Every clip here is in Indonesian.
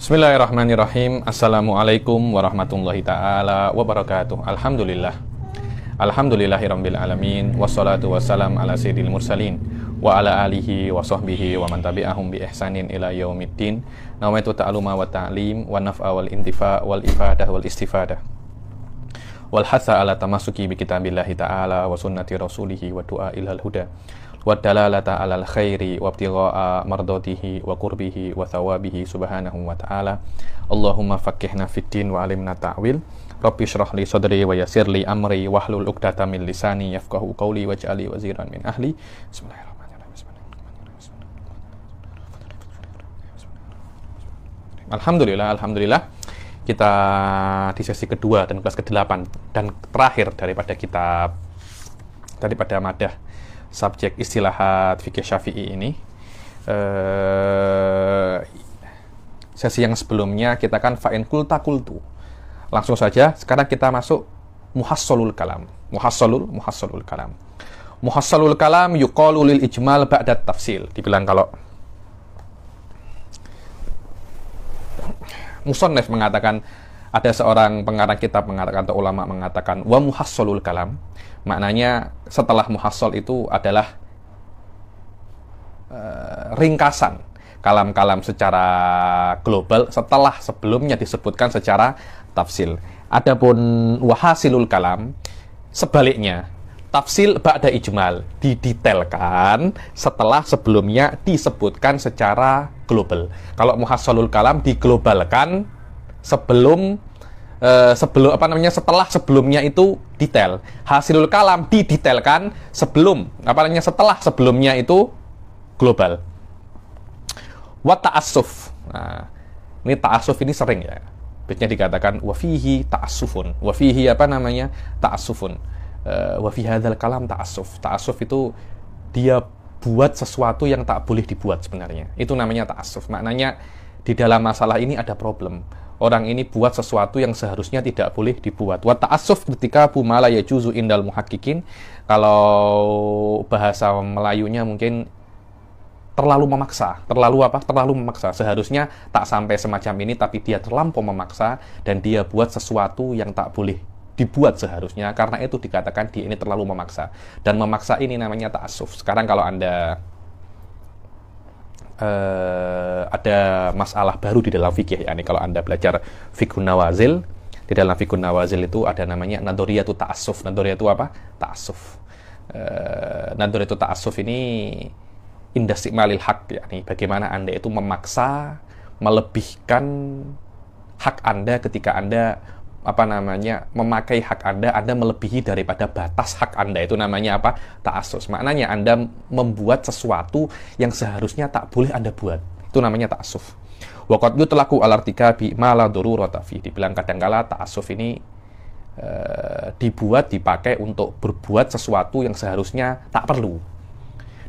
Bismillahirrahmanirrahim. Assalamualaikum warahmatullahi ta'ala wabarakatuh. Alhamdulillah. Alhamdulillahirabbil alamin. Wassalatu wassalam ala sayyidil mursalin wa ala alihi wa sahbihi wa man tabi'ahum bi ihsanin ila yaumiddin. Nawaitu ta'aluma wa ta'lim wa naf'a wal intifa' wal ifadah wal istifadah wal hatha ala tamasuki bi kitabillahi ta'ala wa sunnati rasulihi wa du'a ilal huda wa dalalata alal khairi wa ibtigha'a mardatihi wa qurbihi wa thawabihi subhanahu wa ta'ala. Allahumma faqqihna fid din wa alimna ta'wil. Rabbi shrah li sadri wa yassir li amri wahlul 'uqdatam min lisani yafqahu qawli waj'alni waziran min ahli. Bismillahirrahmanirrahim. Alhamdulillah kita di sesi kedua dan kelas ke-8 dan terakhir daripada madah subjek istilahat fikih Syafi'i ini. Sesi yang sebelumnya kita kan fa'in kulta kultu. Langsung saja sekarang kita masuk muhassalul kalam. Muhassalul kalam. Muhassalul kalam yuqalu lil ijmal ba'da tafsil. Dibilang kalau musannif mengatakan, ada seorang pengarang kitab mengatakan atau ulama mengatakan wa muhassalul kalam, maknanya setelah muhassal itu adalah ringkasan kalam-kalam secara global setelah sebelumnya disebutkan secara tafsil. Adapun wahasilul kalam sebaliknya, tafsil ba'da ijmal, didetailkan setelah sebelumnya disebutkan secara global. Kalau muhassalul kalam diglobalkan setelah sebelumnya itu detail. Hasilul kalam didetailkan setelah sebelumnya itu global. Wa ta'assuf. Nah, ini ta'assuf ini sering ya. Biasanya dikatakan wa fihi ta'assufun. Wa fihi ta'assufun. Wa fi hadzal kalam ta'assuf. Ta'assuf itu dia buat sesuatu yang tak boleh dibuat sebenarnya. Itu namanya ta'assuf. Maknanya di dalam masalah ini ada problem. Orang ini buat sesuatu yang seharusnya tidak boleh dibuat. Wa ta'assuf ketika bumala yajuzu indal muhaqqiqin. Kalau bahasa Melayunya mungkin terlalu memaksa. Terlalu memaksa. Seharusnya tak sampai semacam ini, tapi dia terlampau memaksa dan dia buat sesuatu yang tak boleh dibuat seharusnya. Karena itu dikatakan dia ini terlalu memaksa. Dan memaksa ini namanya ta'assuf. Sekarang kalau Anda ada masalah baru di dalam fikih, yakni kalau Anda belajar fiqhun nawazil, di dalam fiqhun nawazil itu ada namanya nadoriyatu ta'assuf. Nadoriyatu apa? Ta'assuf. Nadoriyatu ta'assuf ini indastikmalil haq, yakni bagaimana Anda itu memaksa melebihkan hak Anda ketika Anda memakai hak Anda melebihi daripada batas hak Anda. Itu namanya apa? Ta'assuf. Maknanya Anda membuat sesuatu yang seharusnya tak boleh Anda buat. Itu namanya ta'assuf. Wa qad yutlaqu al-irtikabi ma la darurata fi. Dibilang kadangkala ta'assuf ini dipakai untuk berbuat sesuatu yang seharusnya tak perlu.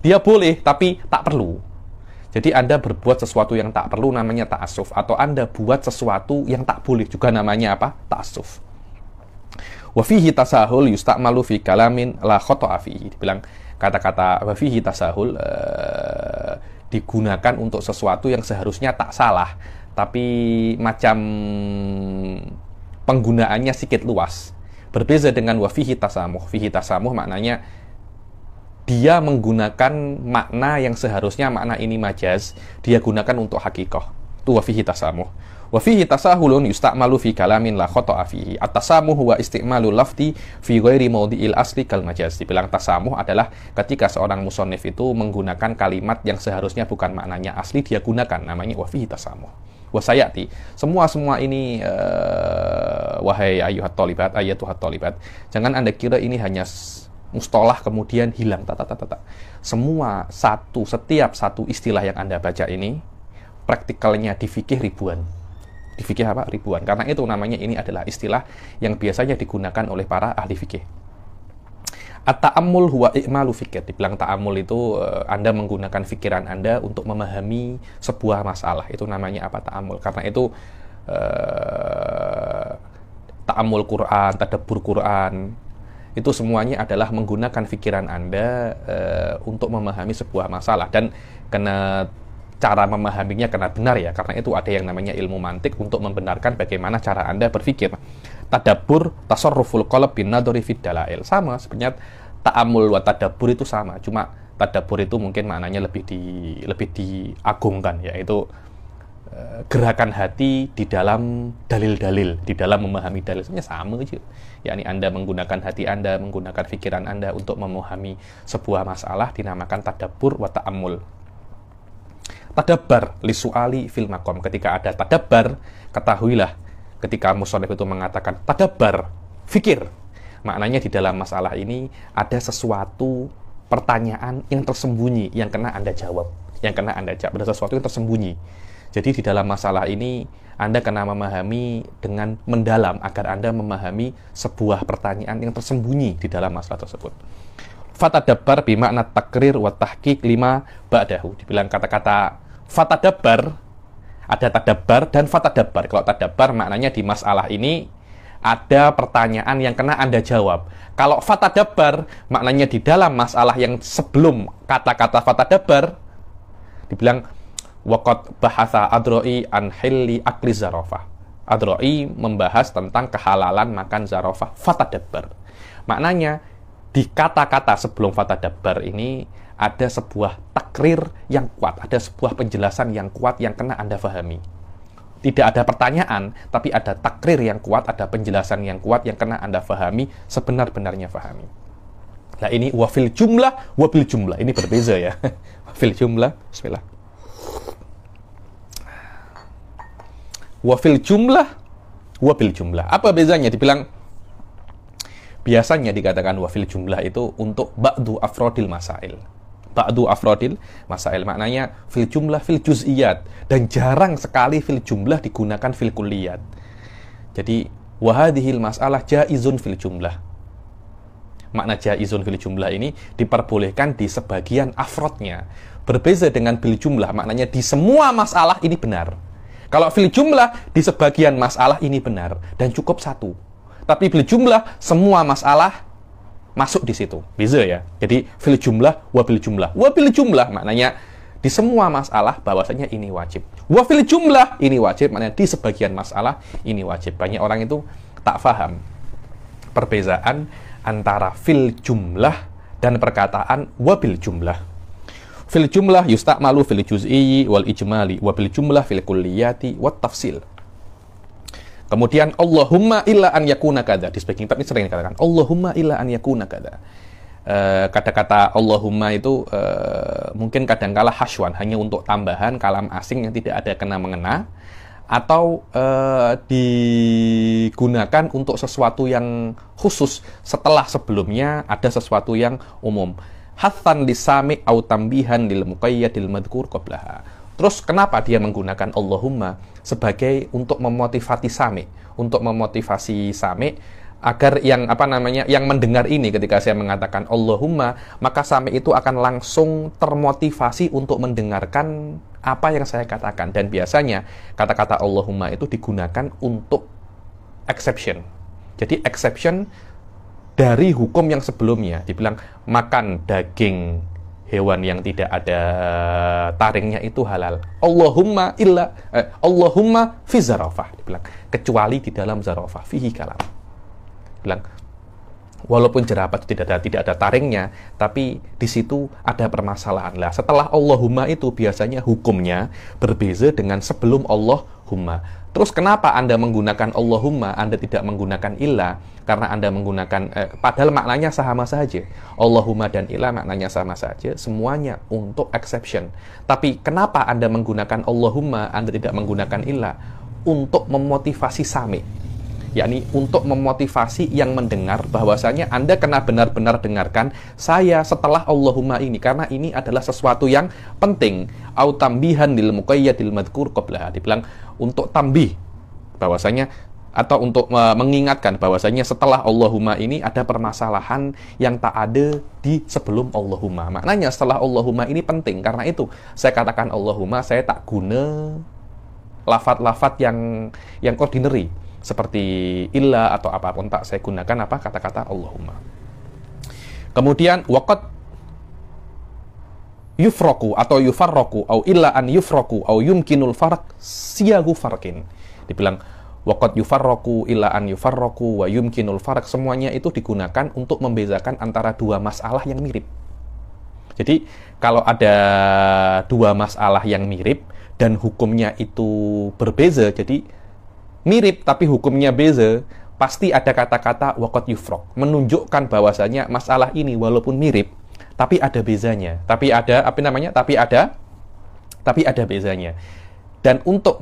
Dia boleh tapi tak perlu. Jadi Anda berbuat sesuatu yang tak perlu namanya ta'assuf, atau Anda buat sesuatu yang tak boleh juga namanya apa? Ta'assuf. Wa fihi tasahul yusta'malu fi kalamin la khata'a fihi. Dibilang kata-kata wa fihi tasahul digunakan untuk sesuatu yang seharusnya tak salah, tapi macam penggunaannya sedikit luas. Berbeda dengan wa fihi tasamuh. Fihi tasamuh maknanya dia menggunakan makna yang seharusnya makna ini majaz, dia gunakan untuk hakikah. Itu wa fihi tasamuh. Wa fihi tasahulun yusta'malu fi kalamin la khata'a fihi. At-tasamuh wa isti'malul lafzi fi ghairi mawdi'il asli kal majaz. Dibilang tasamuh adalah ketika seorang musannif itu menggunakan kalimat yang seharusnya bukan maknanya asli, dia gunakan, namanya wa fihi tasamuh. Wa sayati. Semua ini wahai ayatuhat thalibat, jangan Anda kira ini hanya mustalah kemudian hilang. Setiap satu istilah yang Anda baca ini praktikalnya di fikih ribuan. Di fikih apa? Ribuan. Karena itu namanya ini adalah istilah yang biasanya digunakan oleh para ahli fikih. At-ta'ammul huwa i'malu fikir. Dibilang ta'ammul itu Anda menggunakan pikiran Anda untuk memahami sebuah masalah. Itu namanya apa? Ta'ammul. Karena itu ta'ammul Quran, tadabbur Quran, itu semuanya adalah menggunakan pikiran Anda untuk memahami sebuah masalah. Dan karena cara memahaminya karena benar ya, karena itu ada yang namanya ilmu mantik untuk membenarkan bagaimana cara Anda berpikir. Tadabbur, tasarruful qalb bin nadhari fid dalail. Sama sebenarnya ta'amul wa tadabbur itu sama, cuma tadabbur itu mungkin maknanya lebih diagungkan, yaitu gerakan hati di dalam dalil-dalil, di dalam memahami dalil. Sebenarnya sama aja. Yakni Anda menggunakan hati Anda, menggunakan pikiran Anda untuk memahami sebuah masalah dinamakan tadabbur wa ta'ammul. Tadabbar li su'ali fil maqam. Ketika ada tadabbar, ketahuilah ketika musannif itu mengatakan tadabbar, fikir. Maknanya di dalam masalah ini ada sesuatu pertanyaan yang tersembunyi yang kena Anda jawab. Yang kena Anda jawab, ada sesuatu yang tersembunyi. Jadi di dalam masalah ini Anda kena memahami dengan mendalam agar Anda memahami sebuah pertanyaan yang tersembunyi di dalam masalah tersebut. Fatadabbar bimakna takrir wa tahqiq lima ba'dahu. Dibilang kata-kata fatadabbar, ada tadabbar dan fatadabbar. Kalau tadabbar maknanya di masalah ini ada pertanyaan yang kena Anda jawab. Kalau fatadabbar maknanya di dalam masalah yang sebelum kata-kata fatadabbar dibilang waqad bahatha Adro'i an hilli akli zarafah. Adro'i membahas tentang kehalalan makan zarafah. Fatadabbar. Maknanya di kata-kata sebelum fatadabbar ini ada sebuah takrir yang kuat, ada sebuah penjelasan yang kuat yang kena Anda fahami. Tidak ada pertanyaan, tapi ada takrir yang kuat, ada penjelasan yang kuat yang kena Anda fahami, sebenar-benarnya fahami. Nah ini wafil jumlah, wabil jumlah. Ini berbeza ya. Wafil jumlah, bismillah. Wafil jumlah, wabil jumlah. Apa bezanya? Dibilang biasanya dikatakan wafil jumlah itu untuk ba'du afrodil masail. Ba'du afrodil masail maknanya fil jumlah fil juz'iyat, dan jarang sekali fil jumlah digunakan fil kulliyat. Jadi wahadihil masalah jaizun fil jumlah. Makna jaizun fil jumlah ini diperbolehkan di sebagian afrodnya. Berbeza dengan fil jumlah, maknanya di semua masalah ini benar. Kalau fil jumlah di sebagian masalah ini benar dan cukup satu. Tapi fil jumlah semua masalah masuk di situ. Beza ya. Jadi fil jumlah, wabil jumlah. Wabil jumlah maknanya di semua masalah bahwasanya ini wajib. Wafil jumlah ini wajib, maknanya di sebagian masalah ini wajib. Banyak orang itu tak faham perbezaan antara fil jumlah dan perkataan wabil jumlah. Fil jumlah yusta'malu fil juz'iyyi wal ijmali, wabil jumlah fil kulliyati wat tafsil. Kemudian Allahumma illa an yakuna kada. Di sebagian kitab ini sering dikatakan Allahumma illa an yakuna kada. Kata-kata Allahumma itu mungkin kadangkala hasywan, hanya untuk tambahan kalam asing yang tidak ada kena mengena, atau digunakan untuk sesuatu yang khusus setelah sebelumnya ada sesuatu yang umum. Hathan lisami au tambihan lil muqayyadil madhkur qablaha. Terus kenapa dia menggunakan Allahumma? Sebagai untuk memotivasi sami, agar yang yang mendengar ini ketika saya mengatakan Allahumma, maka sami itu akan langsung termotivasi untuk mendengarkan apa yang saya katakan. Dan biasanya kata-kata Allahumma itu digunakan untuk exception. Jadi exception dari hukum yang sebelumnya, dibilang makan daging hewan yang tidak ada taringnya itu halal. Allahumma fi zarafah, dibilang kecuali di dalam zarafah, fihi kalam. Bilang walaupun jerapah itu tidak ada taringnya, tapi di situ ada permasalahan. Lah setelah Allahumma itu biasanya hukumnya berbeza dengan sebelum Allahumma. Terus kenapa Anda menggunakan Allahumma, Anda tidak menggunakan illa? Karena Anda menggunakan, padahal maknanya sama saja. Allahumma dan illa maknanya sama saja, semuanya untuk exception. Tapi kenapa Anda menggunakan Allahumma, Anda tidak menggunakan illa? Untuk memotivasi sami. Yakni untuk memotivasi yang mendengar bahwasanya Anda kena benar-benar dengarkan saya setelah Allahumma ini, karena ini adalah sesuatu yang penting. Au tambihan lil muqayyadil madhkur qablaha, dibilang untuk tambih bahwasanya atau untuk mengingatkan bahwasanya setelah Allahumma ini ada permasalahan yang tak ada di sebelum Allahumma. Maknanya setelah Allahumma ini penting, karena itu saya katakan Allahumma, saya tak guna lafat-lafat yang ordinary seperti illa atau apapun, tak saya gunakan kata-kata Allahumma. Kemudian waqad yufroku atau yufarroku au illa an yufroku au yumkinul farak siyagu farkin. Dibilang waqad yufarroku illa an yufarroku wa yumkinul farak, semuanya itu digunakan untuk membedakan antara dua masalah yang mirip. Jadi kalau ada dua masalah yang mirip dan hukumnya itu berbeza, jadi mirip tapi hukumnya beza, pasti ada kata-kata waqad yufrok, menunjukkan bahwasanya masalah ini walaupun mirip tapi ada bezanya, tapi ada bezanya. Dan untuk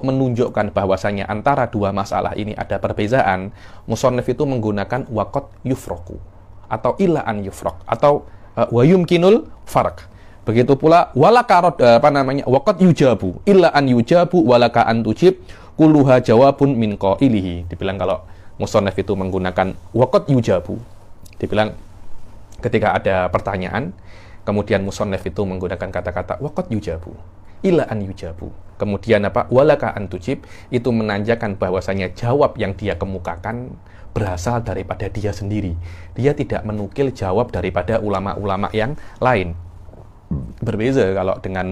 menunjukkan bahwasanya antara dua masalah ini ada perbezaan, musannif itu menggunakan waqad yufroku atau illa an yufrok atau wa yumkinul farq. Begitu pula walaka waqad yujabu illa an yujabu walaka an tujib kulluha jawabun min qailihi. Dibilang kalau musannif itu menggunakan waqad yujabu, dibilang ketika ada pertanyaan, kemudian musannif itu menggunakan kata-kata waqad yujabu, illa an yujabu. Kemudian walaka an tujib, itu menandakan bahwasanya jawab yang dia kemukakan berasal daripada dia sendiri. Dia tidak menukil jawab daripada ulama-ulama yang lain. Berbeza kalau dengan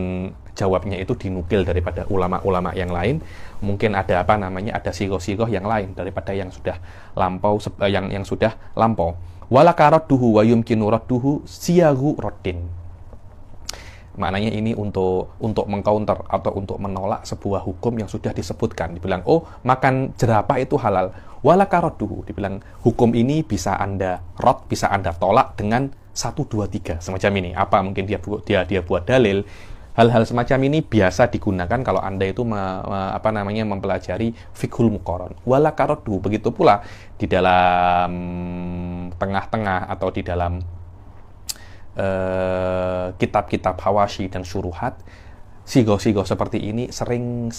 jawabnya itu dinukil daripada ulama-ulama yang lain, mungkin ada ada sigoh-sigoh yang lain daripada yang sudah lampau, yang sudah lampau. Walaka radduhu wa yumkinu radduhu siyagu raddin. Maknanya ini untuk mengcounter atau untuk menolak sebuah hukum yang sudah disebutkan. Dibilang, oh makan jerapah itu halal. Walaka radduhu, dibilang hukum ini bisa Anda bisa Anda tolak dengan 1, 2, 3 semacam ini. Apa mungkin dia buat dalil. Hal-hal semacam ini biasa digunakan kalau Anda itu mempelajari fiqhul muqaran. Walaka radduhu, begitu pula di dalam tengah-tengah atau di dalam kitab-kitab hawashi dan syuruhat, sigoh-sigoh seperti ini sering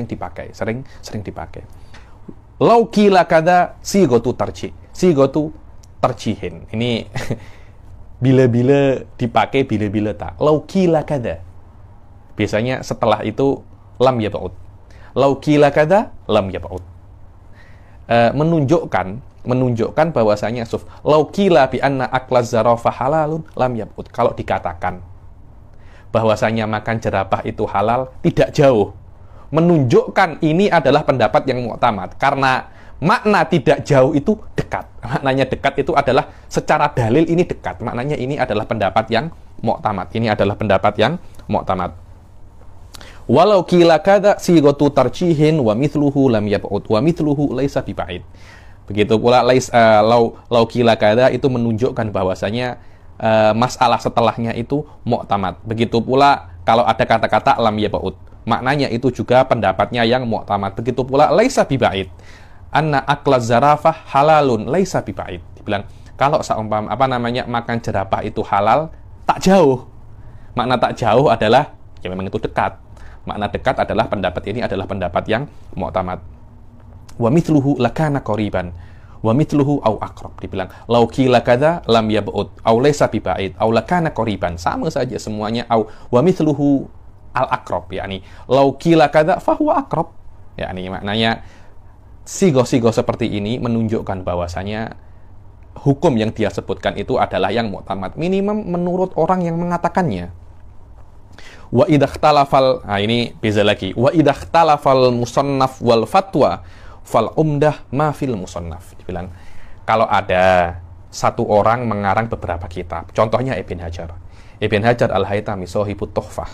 dipakai. Lau qila kada sigotu tarjihin. Ini bila-bila dipakai, bila-bila tak. Lau qila kada, biasanya setelah itu lam yab'ud. Lau qila kada lam yab'ud. Menunjukkan bahwasanya lau qila bi anna aklaz zarafah halalun lam yab'ud. Kalau dikatakan bahwasanya makan jerapah itu halal, tidak jauh. Menunjukkan ini adalah pendapat yang mu'tamad, karena makna tidak jauh itu dekat. Maknanya dekat itu adalah secara dalil ini dekat. Maknanya ini adalah pendapat yang mu'tamad. Ini adalah pendapat yang mu'tamad. Walau qila kada sighatu tarjihin wa mithluhu lam yab'ud wa mithluhu laisa biba'id. Begitu pula lau qila kada itu menunjukkan bahwasanya masalah setelahnya itu mu'tamad. Begitu pula kalau ada kata-kata lam yab'ud, maknanya itu juga pendapatnya yang mu'tamad. Begitu pula laisa biba'id, anna aklaz zarafah halalun laisa biba'id. Dibilang kalau seumpama makan jerapah itu halal, tak jauh. Makna tak jauh adalah ya memang itu dekat. Makna dekat adalah pendapat ini adalah pendapat yang mu'tamad. Wa mithluhu lakana qariban wa mithluhu au aqrab. Dibilang lau qila kadza lam yab'ud au laisa biba'id au lakana qariban, sama saja semuanya. Au wa mithluhu al aqrab, yakni lau qila kadza fa huwa aqrab. Yakni maknanya sigoh-sigoh seperti ini menunjukkan bahwasanya hukum yang dia sebutkan itu adalah yang mu'tamad, minimum menurut orang yang mengatakannya. Wa idzakhtalafal, ini beza lagi. Wa idzakhtalafal musannaf wal fatwa fal umdah ma fil musannaf. Dibilang kalau ada satu orang mengarang beberapa kitab, contohnya Ibn Hajar. Ibn Hajar Al-Haytami Shahibut Tuhfah.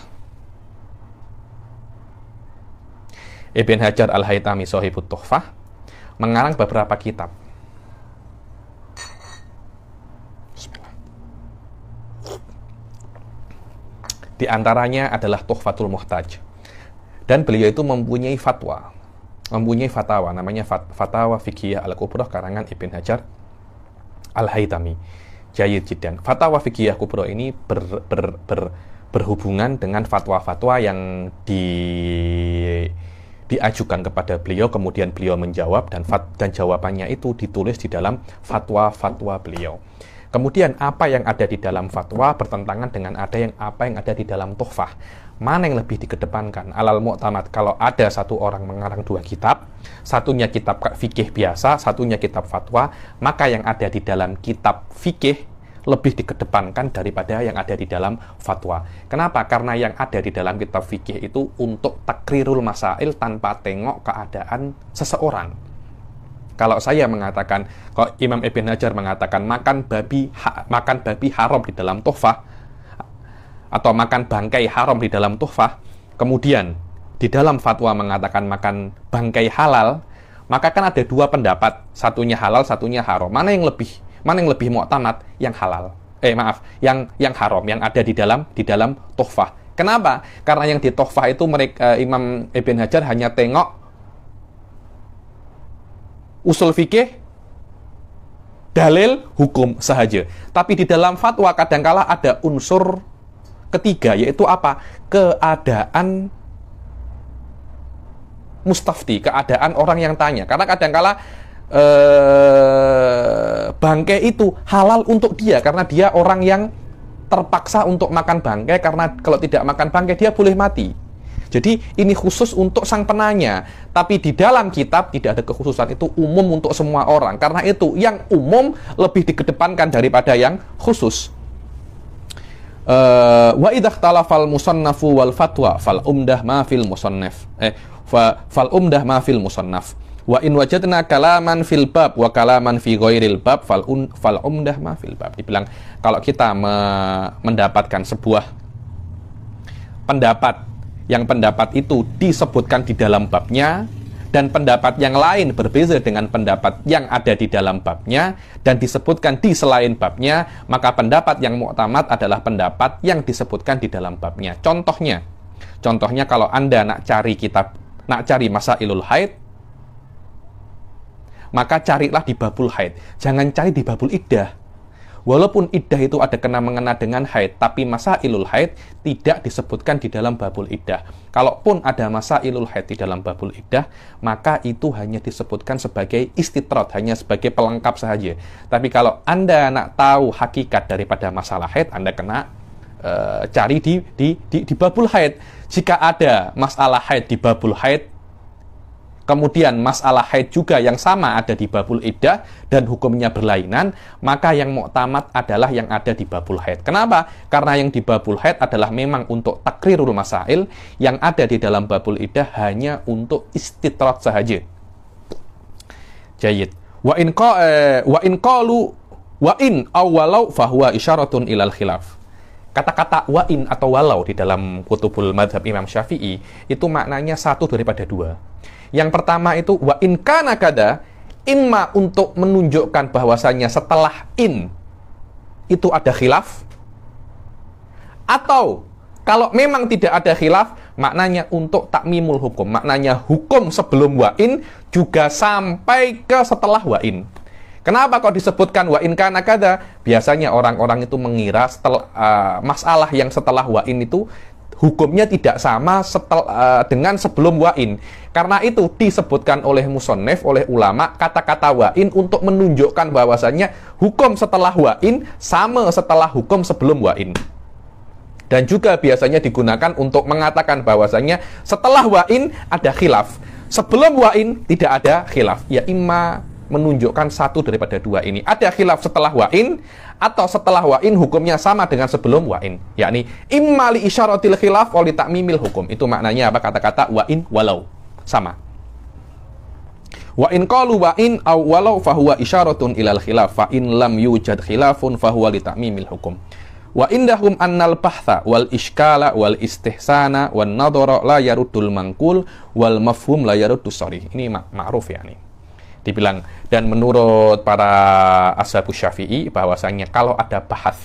Ibn Hajar Al-Haytami Shahibut Tuhfah mengarang beberapa kitab. Bismillah. Di antaranya adalah Tuhfatul Muhtaj. Dan beliau itu mempunyai fatwa. Mempunyai fatwa, namanya Fatawa Fiqhiyah Al-Kubra karangan Ibn Hajar Al-Haytami. Jayyid jiddan. Fatawa Fiqhiyah Kubra ini berhubungan dengan fatwa-fatwa yang diajukan kepada beliau, kemudian beliau menjawab, dan jawabannya itu ditulis di dalam fatwa-fatwa beliau. Kemudian apa yang ada di dalam fatwa bertentangan dengan apa yang ada di dalam tuhfah. Mana yang lebih dikedepankan? Alal mu'tamad, kalau ada satu orang mengarang dua kitab, satunya kitab fikih biasa, satunya kitab fatwa, maka yang ada di dalam kitab fikih lebih dikedepankan daripada yang ada di dalam fatwa. Kenapa? Karena yang ada di dalam kitab fikih itu untuk takrirul masail tanpa tengok keadaan seseorang. Kalau saya mengatakan, kalau Imam Ibn Hajar mengatakan makan babi haram di dalam tuhfah, atau makan bangkai haram di dalam tuhfah, kemudian di dalam fatwa mengatakan makan bangkai halal, maka kan ada dua pendapat, satunya halal, satunya haram. Mana yang lebih mu'tamad? Yang halal. Yang haram, yang ada di dalam tuhfah. Kenapa? Karena yang di tuhfah itu Imam Ibn Hajar hanya tengok usul fikih, dalil, hukum sahaja. Tapi di dalam fatwa kadangkala ada unsur ketiga, yaitu apa? Keadaan mustafti, keadaan orang yang tanya. Karena kadangkala bangkai itu halal untuk dia, karena dia orang yang terpaksa untuk makan bangkai, karena kalau tidak makan bangkai dia boleh mati. Jadi ini khusus untuk sang penanya. Tapi di dalam kitab tidak ada kekhususan, itu umum untuk semua orang. Karena itu yang umum lebih dikedepankan daripada yang khusus. Wa idza ikhtalafal musannafu wal fatwa fal umdah ma fil musannaf. Fal umdah ma fil musannaf. Wa in wajadna kalaman fil bab wa kalaman fi ghairil bab fal umdah ma fil bab. Dibilang kalau kita mendapatkan sebuah pendapat, yang pendapat itu disebutkan di dalam babnya, dan pendapat yang lain berbeza dengan pendapat yang ada di dalam babnya dan disebutkan di selain babnya, maka pendapat yang mu'tamad adalah pendapat yang disebutkan di dalam babnya. Contohnya kalau Anda nak cari masailul haid, maka carilah di babul haid. Jangan cari di babul iddah. Walaupun iddah itu ada kena-mengena dengan haid, tapi masailul haid tidak disebutkan di dalam babul iddah. Kalaupun ada masailul haid di dalam babul iddah, maka itu hanya disebutkan sebagai istitrat, hanya sebagai pelengkap saja. Tapi kalau Anda nak tahu hakikat daripada masalah haid, Anda kena cari di babul haid. Jika ada masalah haid di babul haid, kemudian masalah haid juga yang sama ada di babul iddah dan hukumnya berlainan, maka yang mu'tamad adalah yang ada di babul haid. Kenapa? Karena yang di babul haid adalah memang untuk takrirul masail, yang ada di dalam babul iddah hanya untuk istitrat sahaja. Jayid. Wa in awwalau fahuwa isyaratun ilal khilaf. Kata-kata wa'in atau walau di dalam kutubul madhab Imam Syafi'i itu maknanya satu daripada dua. Yang pertama itu wa'in kana kada, imma untuk menunjukkan bahwasanya setelah in itu ada khilaf, atau kalau memang tidak ada khilaf, maknanya untuk takmimul hukum, maknanya hukum sebelum wa'in juga sampai ke setelah wa'in. Kenapa kok disebutkan wa in kana kada? Biasanya orang-orang itu mengira masalah yang setelah wa in itu hukumnya tidak sama dengan sebelum wa in. Karena itu disebutkan oleh musannif, oleh ulama, kata-kata wa in untuk menunjukkan bahwasannya hukum setelah wa in sama setelah hukum sebelum wa in. Dan juga biasanya digunakan untuk mengatakan bahwasannya setelah wa in ada khilaf, sebelum wa in tidak ada khilaf. Ya imma menunjukkan satu daripada dua ini. Ada khilaf setelah wa'in, atau setelah wa'in hukumnya sama dengan sebelum wa'in. Yakni, imma li isyaratil khilaf wa li ta'mimil hukum. Itu maknanya apa? Kata-kata wa'in walau. Sama. Wa'in qalu wa'in aw walau fahuwa isyaratun ilal khilaf. Fa'in lam yujad khilafun fahuwa li ta'mimil hukum. Wa indahum annal bahtha wal iskala wal istihsana wal nadhara la yaruddul mangkul wal mafhum la yaruddus sharih. Ini ma'ruf ya nih. Dibilang, dan menurut para ashabus Syafi'i bahwasanya kalau ada bahas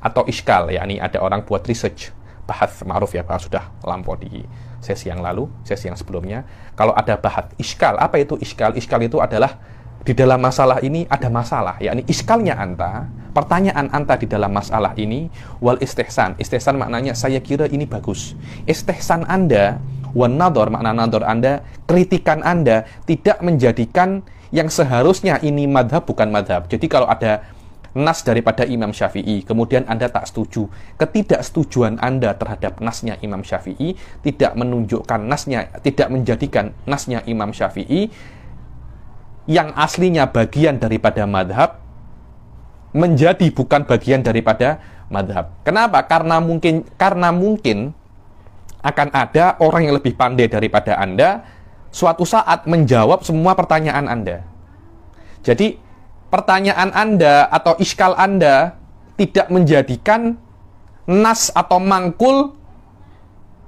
atau iskal, yakni ada orang buat research, bahas ma'ruf ya, bahas sudah lampau di sesi yang lalu, sesi yang sebelumnya. Kalau ada bahas iskal, apa itu iskal? Iskal itu adalah di dalam masalah ini ada masalah, yakni iskalnya anta, pertanyaan anta di dalam masalah ini, wal istihsan. Istihsan maknanya saya kira ini bagus. Istihsan anda, wan nadhar, makna nadhar anda, kritikan anda tidak menjadikan yang seharusnya ini madhab bukan madhab. Jadi kalau ada nas daripada Imam Syafi'i, kemudian anda tak setuju, ketidaksetujuan anda terhadap nasnya Imam Syafi'i tidak menunjukkan nasnya, tidak menjadikan nasnya Imam Syafi'i yang aslinya bagian daripada madhab menjadi bukan bagian daripada madhab. Kenapa? Karena mungkin akan ada orang yang lebih pandai daripada Anda suatu saat menjawab semua pertanyaan Anda. Jadi pertanyaan Anda atau iskal Anda tidak menjadikan nas atau mangkul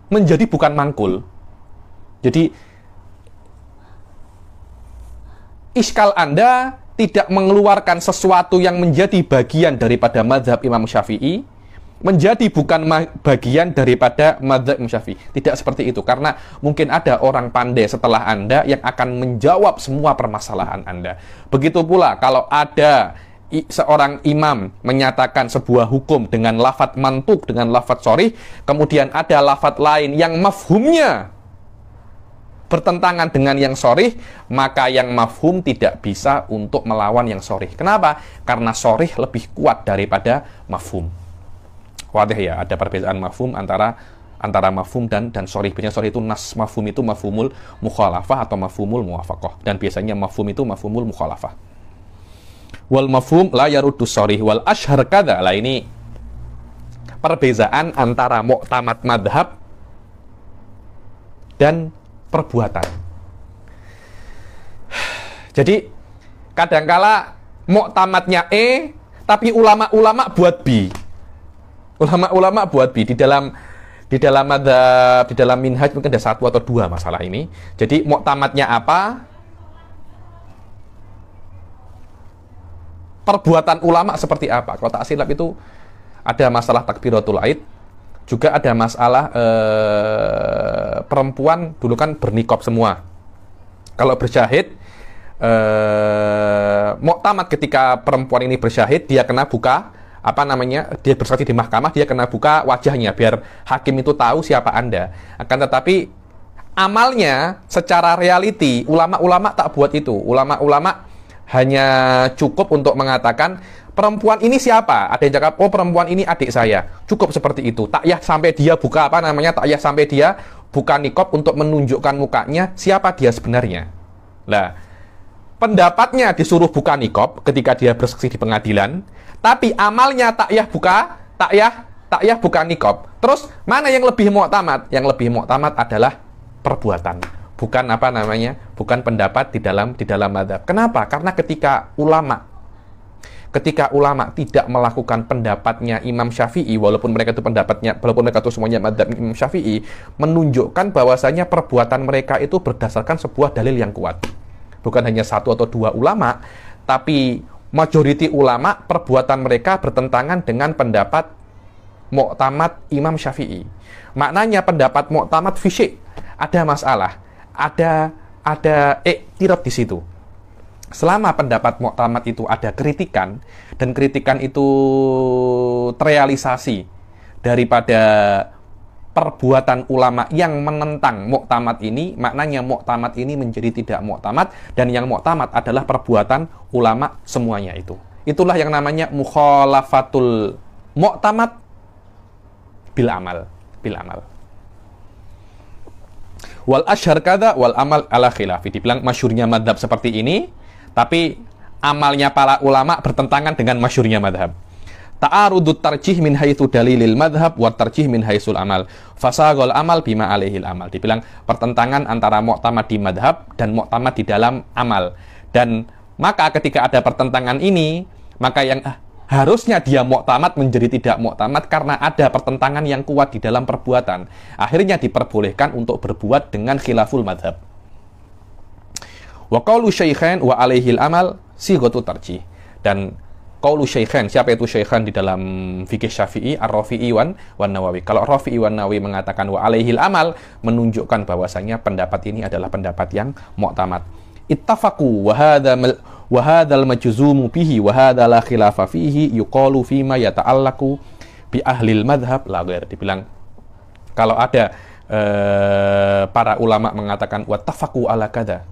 menjadi bukan mangkul. Jadi iskal Anda tidak mengeluarkan sesuatu yang menjadi bagian daripada mazhab Imam Syafi'i menjadi bukan bagian daripada mazhab Imam Syafi'i. Tidak seperti itu, karena mungkin ada orang pandai setelah Anda yang akan menjawab semua permasalahan Anda. Begitu pula kalau ada seorang imam menyatakan sebuah hukum dengan lafadz mantuk, dengan lafadz sharih, kemudian ada lafadz lain yang mafhumnya bertentangan dengan yang sharih, maka yang mafhum tidak bisa untuk melawan yang sharih. Kenapa? Karena sharih lebih kuat daripada mafhum. Wadih ya, ada perbedaan mafhum antara mafhum dan sharih. Biasanya sharih itu nas, mafhum itu mafhumul mukhalafah atau mafhumul muwafaqah, dan biasanya mafhum itu mafhumul mukhalafah. Wal mafhum la yaruddu sharih wal ashhar kadza. Lah ini perbedaan antara mu'tamad madhab dan perbuatan. Jadi kadangkala mu'tamadnya E, tapi ulama-ulama buat B. Ulama-ulama buat B di dalam madzhab, di dalam minhaj mungkin ada 1 atau 2 masalah ini. Jadi mu'tamadnya apa? Perbuatan ulama seperti apa? Kalau tak silap itu ada masalah takbiratul aid, juga ada masalah perempuan dulu kan bernikob semua. Kalau bersyahid, muktamad ketika perempuan ini bersyahid, dia kena buka, dia bersaksi di mahkamah, dia kena buka wajahnya, biar hakim itu tahu siapa Anda. Akan tetapi, amalnya secara reality, ulama-ulama tak buat itu. Ulama-ulama hanya cukup untuk mengatakan, perempuan ini siapa? Ada yang cakap, oh perempuan ini adik saya. Cukup seperti itu. Tak payah sampai dia buka tak payah sampai dia buka nikob untuk menunjukkan mukanya siapa dia sebenarnya. Lah, pendapatnya disuruh buka nikob ketika dia bersaksi di pengadilan, tapi amalnya tak payah buka nikob. Terus mana yang lebih mu'tamad? Yang lebih mu'tamad adalah perbuatan, bukan bukan pendapat di dalam madzhab. Kenapa? Karena ketika ulama tidak melakukan pendapatnya Imam Syafi'i, walaupun mereka itu semuanya madzhab Imam Syafi'i, menunjukkan bahwasanya perbuatan mereka itu berdasarkan sebuah dalil yang kuat. Bukan hanya 1 atau 2 ulama, tapi majoriti ulama perbuatan mereka bertentangan dengan pendapat mu'tamad Imam Syafi'i. Maknanya pendapat mu'tamad fisik ada masalah, ada iktiraf di situ. Selama pendapat mu'tamad itu ada kritikan, dan kritikan itu terrealisasi daripada perbuatan ulama yang menentang mu'tamad ini, maknanya mu'tamad ini menjadi tidak mu'tamad, dan yang mu'tamad adalah perbuatan ulama semuanya itu. Itulah yang namanya mukhalafatul mu'tamad bil amal. Wal ashhar kadza wal amal ala khilafi. Dibilang masyhurnya madhab seperti ini, tapi amalnya para ulama bertentangan dengan masyhurnya madhab. Ta'arudut tarjih min haitsu dalilil madhab wa tarjih min haitsul amal. Fasagol amal bima alaihil amal. Dibilang pertentangan antara mu'tamad di madhab dan mu'tamad di dalam amal. Dan maka ketika ada pertentangan ini, maka yang harusnya dia mu'tamad menjadi tidak mu'tamad karena ada pertentangan yang kuat di dalam perbuatan. Akhirnya diperbolehkan untuk berbuat dengan khilaful madhab. Wa qaulu syaikhain wa alaihil amal sighatu tarjih. Dan qaulu syaikhain, siapa itu syaikhain di dalam fikih Syafi'i? Ar-Rafi'i wan Nawawi. Kalau Rafi'i wan Nawawi mengatakan wa alaihil amal, menunjukkan bahwasanya pendapat ini adalah pendapat yang mu'tamad. Ittafaqu wa hadzal majzumu bihi wa hadza la khilafa fihi yuqalu fima yata'allaqu bi ahlil madhab la ghair. Dibilang kalau ada para ulama mengatakan wa tafaqu ala kadza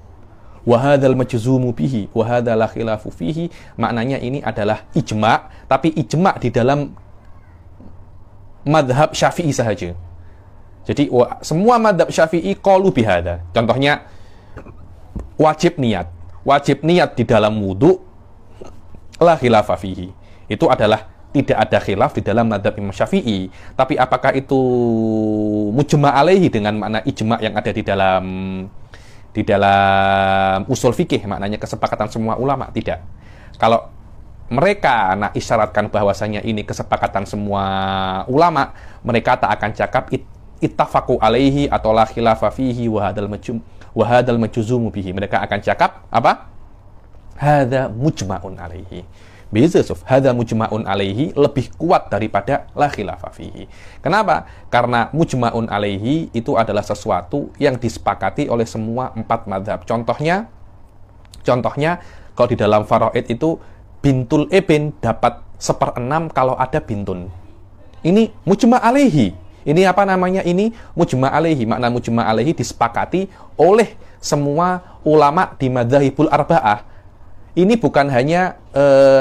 wa hadzal majzumu bihi wa hadza la khilafu fihi, maknanya ini adalah ijma', tapi ijma' di dalam madhab Syafi'i sahaja. Jadi semua madhab Syafi'i qalu bihadza. Contohnya wajib niat di dalam wudu la khilafa fihi. Itu adalah tidak ada khilaf di dalam mazhab Imam Syafi'i. Tapi apakah itu mujma' alaihi dengan makna ijma' yang ada di dalam usul fikih, maknanya kesepakatan semua ulama? Tidak. Kalau mereka isyaratkan bahwasanya ini kesepakatan semua ulama, mereka tak akan cakap ittafaqu alaihi atau la khilafa fihi wa hadal majzumu bihi. Mereka akan cakap apa? Hadza mujma'un alaihi. Beza sof, hadza mujma'un alaihi lebih kuat daripada la khilafa fihi. Kenapa? Karena mujma'un alaihi itu adalah sesuatu yang disepakati oleh semua 4 mazhab. Contohnya kalau di dalam faraid itu bintul ibn dapat 1/6 kalau ada bintun. Ini mujma' alaihi. Ini apa namanya? Ini mujma' alaihi. Makna mujma' alaihi disepakati oleh semua ulama di madzhabul arba'ah. Ini bukan hanya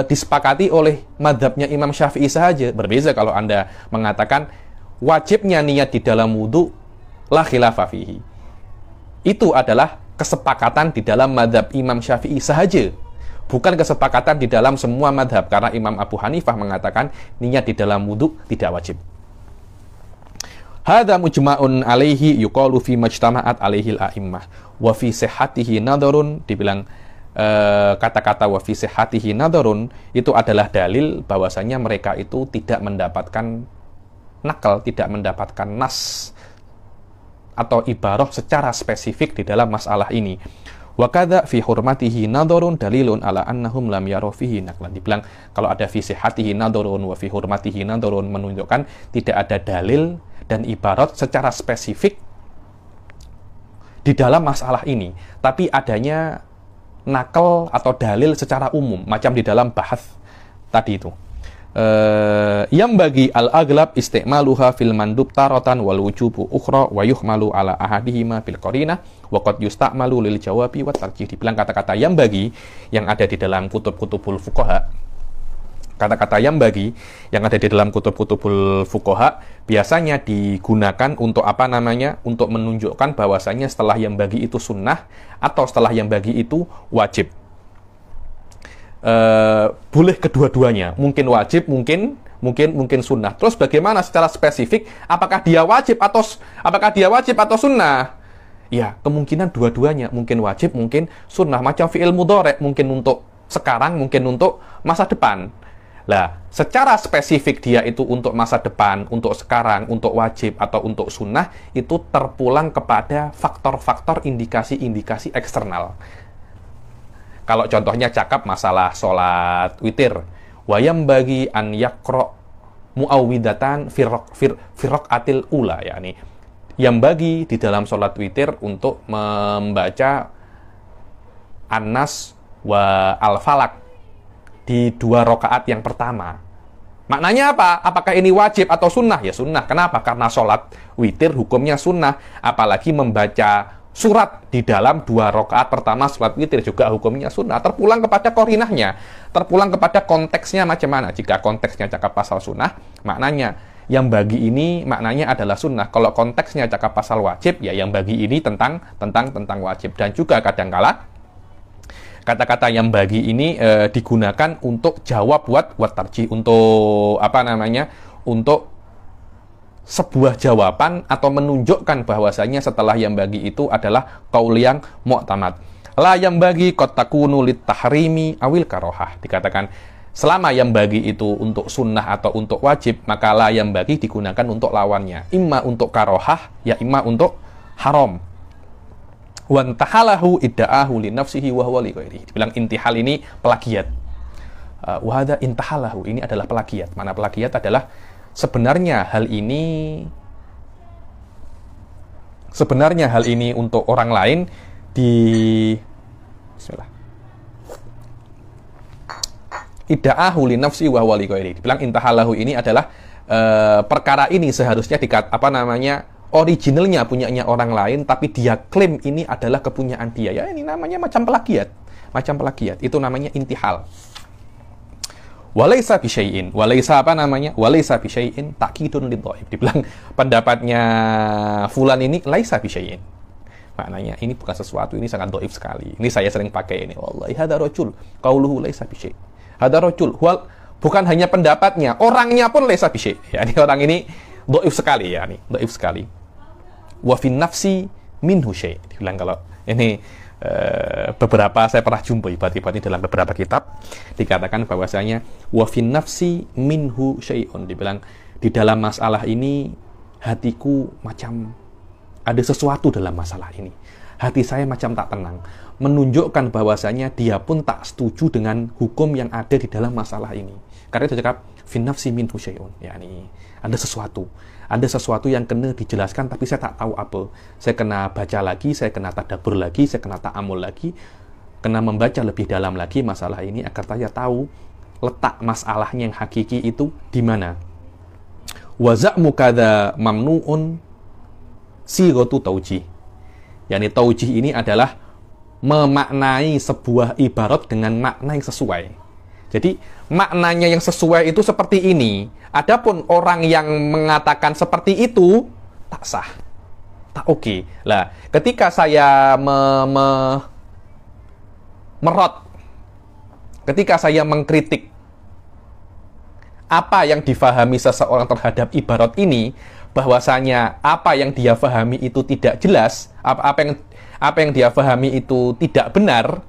disepakati oleh madhabnya Imam Syafi'i saja. Berbeza kalau Anda mengatakan wajibnya niat di dalam wudhu la khilafa fihi. Itu adalah kesepakatan di dalam madhab Imam Syafi'i sahaja. Bukan kesepakatan di dalam semua madhab. Karena Imam Abu Hanifah mengatakan niat di dalam wudhu tidak wajib. Hadza mujma'un alaihi yuqalu fi majtama'at alaihil a'immah wa fi sihhatihi nadharun. Dibilang kata-kata wa fi sihhatihi nadharun itu adalah dalil bahwasanya mereka itu tidak mendapatkan nakal, tidak mendapatkan nas atau ibarah secara spesifik di dalam masalah ini. Wa kadza fi hurmatihi nadharun dalilun ala annahum lam yaru fihi naqlan. Dibilang kalau ada fi sihhatihi nadharun wa fi hurmatihi nadharun menunjukkan tidak ada dalil dan ibarat secara spesifik di dalam masalah ini, tapi adanya nakal atau dalil secara umum, macam di dalam bahas tadi itu. Yang bagi al-aglab istimaluha fil mandub taratan wal wujubu ukhra wa yuhmalu ala ahadihima bil qarinah wa qad yusta'malu lil jawabi wa tarjih. Dibilang kata-kata yang bagi yang ada di dalam kutub-kutubul fuqaha. Kata-kata yang bagi yang ada di dalam kutub-kutubul fuqaha biasanya digunakan untuk apa namanya? Untuk menunjukkan bahwasanya setelah yang bagi itu sunnah atau setelah yang bagi itu wajib. Boleh kedua-duanya, mungkin wajib, mungkin sunnah. Terus bagaimana secara spesifik? Apakah dia wajib atau sunnah? Ya, kemungkinan dua-duanya, mungkin wajib, mungkin sunnah. Macam fi'il mudhari', mungkin untuk sekarang, mungkin untuk masa depan. Lah, secara spesifik dia itu untuk masa depan, untuk sekarang, untuk wajib, atau untuk sunnah, itu terpulang kepada faktor-faktor indikasi-indikasi eksternal. Kalau contohnya cakap masalah sholat witir, wayam bagi an yakro muawwidatan firrok atil ula, yakni yang bagi di dalam sholat witir untuk membaca An-Nas wa Al-Falaq di 2 rakaat yang pertama. Maknanya apa? Apakah ini wajib atau sunnah? Ya sunnah. Kenapa? Karena sholat witir hukumnya sunnah. Apalagi membaca surat di dalam 2 rakaat pertama sholat witir juga hukumnya sunnah. Terpulang kepada korinahnya. Terpulang kepada konteksnya macam mana. Jika konteksnya cakap pasal sunnah, maknanya yang bagi ini maknanya adalah sunnah. Kalau konteksnya cakap pasal wajib, ya yang bagi ini tentang wajib. Dan juga kadangkala kata-kata yang bagi ini digunakan untuk jawab buat tarjih, untuk apa namanya? Untuk sebuah jawaban atau menunjukkan bahwasanya setelah yang bagi itu adalah qaul yang mu'tamad. La yang bagi qad takunu lit tahrimi awil karohah. Dikatakan selama yang bagi itu untuk sunnah atau untuk wajib, maka la yang bagi digunakan untuk lawannya. Imma untuk karohah, ya imma untuk haram. Wantahalahu idda'ahu li nafsihi wa huwa li ghairihi. Dibilang intihal ini plagiat. Wa hadza intahalahu, ini adalah plagiat. Mana plagiat adalah sebenarnya hal ini untuk orang lain bismillah. Idda'ahu li nafsihi wa huwa li ghairihi. Dibilang intahalahu ini adalah perkara ini seharusnya originalnya punyanya orang lain, tapi dia klaim ini adalah kepunyaan dia. Ya, ini namanya macam plagiat. Itu namanya intihal. Walaysa bisyai'in. Walaysa bisyai'in ta'kidun lidhaif. Dibilang pendapatnya fulan ini laisa bisyai'in. Maknanya ini bukan sesuatu, ini sangat dhaif sekali. Ini saya sering pakai ini. Wallahi hadza rajul qauluhu laisa bisyai'. Hadza rajul bukan hanya pendapatnya, orangnya pun laisa bisyai. Ya, ini orang ini dhaif sekali ya, nih, dhaif sekali. Wa fin nafsi minhu syai'. Dibilang kalau ini beberapa saya pernah jumpai ibarat-ibarat ini dalam beberapa kitab dikatakan bahwasanya wa fin nafsi minhu syai'un. Dibilang di dalam masalah ini hatiku macam ada sesuatu dalam masalah ini. Hati saya macam tak tenang, menunjukkan bahwasanya dia pun tak setuju dengan hukum yang ada di dalam masalah ini. Karena itu cakap fin nafsi minhu syai'un. Yani ada sesuatu yang kena dijelaskan tapi saya tak tahu apa. Saya kena baca lagi, saya kena tadabbur lagi, saya kena ta'amul lagi, kena membaca lebih dalam lagi masalah ini agar saya tahu letak masalahnya yang hakiki itu di mana. Wa za'mu kadza mamnu'un sighatu taujih. Yani taujih ini adalah memaknai sebuah ibarat dengan makna yang sesuai. Jadi maknanya yang sesuai itu seperti ini. Adapun orang yang mengatakan seperti itu tak sah, tak oke. Lah, ketika saya ketika saya mengkritik apa yang difahami seseorang terhadap ibarat ini, bahwasanya apa yang dia fahami itu tidak jelas, apa yang dia fahami itu tidak benar,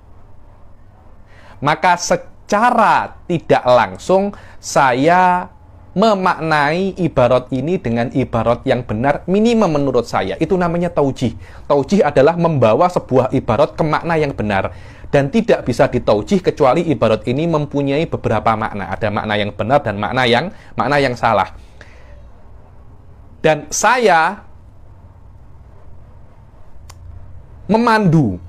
maka secara tidak langsung saya memaknai ibarat ini dengan ibarat yang benar minimum menurut saya. Itu namanya taujih. Taujih adalah membawa sebuah ibarat ke makna yang benar. Dan tidak bisa ditaujih kecuali ibarat ini mempunyai beberapa makna. Ada makna yang benar dan makna yang salah. Dan saya memandu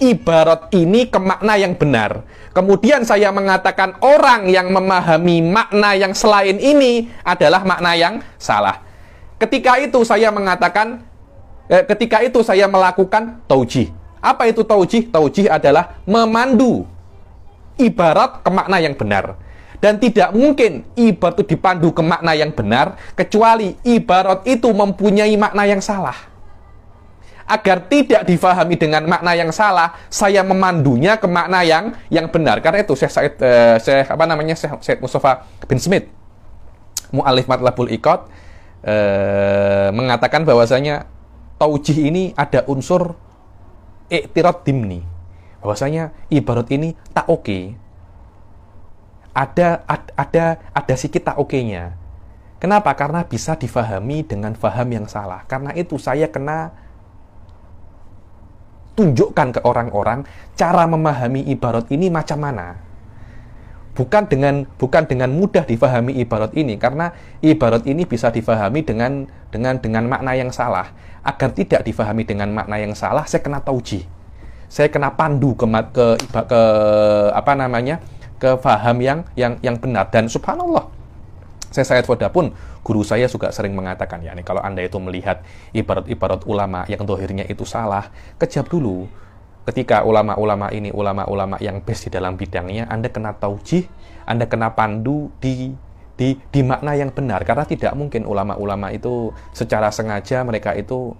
ibarat ini ke makna yang benar. Kemudian saya mengatakan orang yang memahami makna yang selain ini adalah makna yang salah. Ketika itu saya melakukan taujih. Apa itu taujih? Taujih adalah memandu ibarat ke makna yang benar. Dan tidak mungkin ibarat itu dipandu ke makna yang benar kecuali ibarat itu mempunyai makna yang salah. Agar tidak difahami dengan makna yang salah, saya memandunya ke makna yang benar. Karena itu Syekh Mustafa bin Smith, mu'alif Matlabul Iqad, mengatakan bahwasanya taujih ini ada unsur i'tirad dimni. Bahwasanya ibarat ini tak oke. Ada sikit tak oke-nya. Kenapa? Karena bisa difahami dengan faham yang salah. Karena itu saya kena tunjukkan ke orang-orang cara memahami ibarat ini macam mana. Bukan dengan mudah difahami ibarat ini, karena ibarat ini bisa difahami dengan makna yang salah. Agar tidak difahami dengan makna yang salah, saya kena taujih. Saya kena pandu ke faham yang benar. Dan subhanallah, Syekh Foda pun, guru saya juga sering mengatakan, ya, kalau Anda itu melihat ibarat-ibarat ulama yang dohirnya itu salah, kejap dulu. Ketika ulama-ulama ini, ulama-ulama yang best di dalam bidangnya, Anda kena taujih, Anda kena pandu di makna yang benar. Karena tidak mungkin ulama-ulama itu secara sengaja mereka itu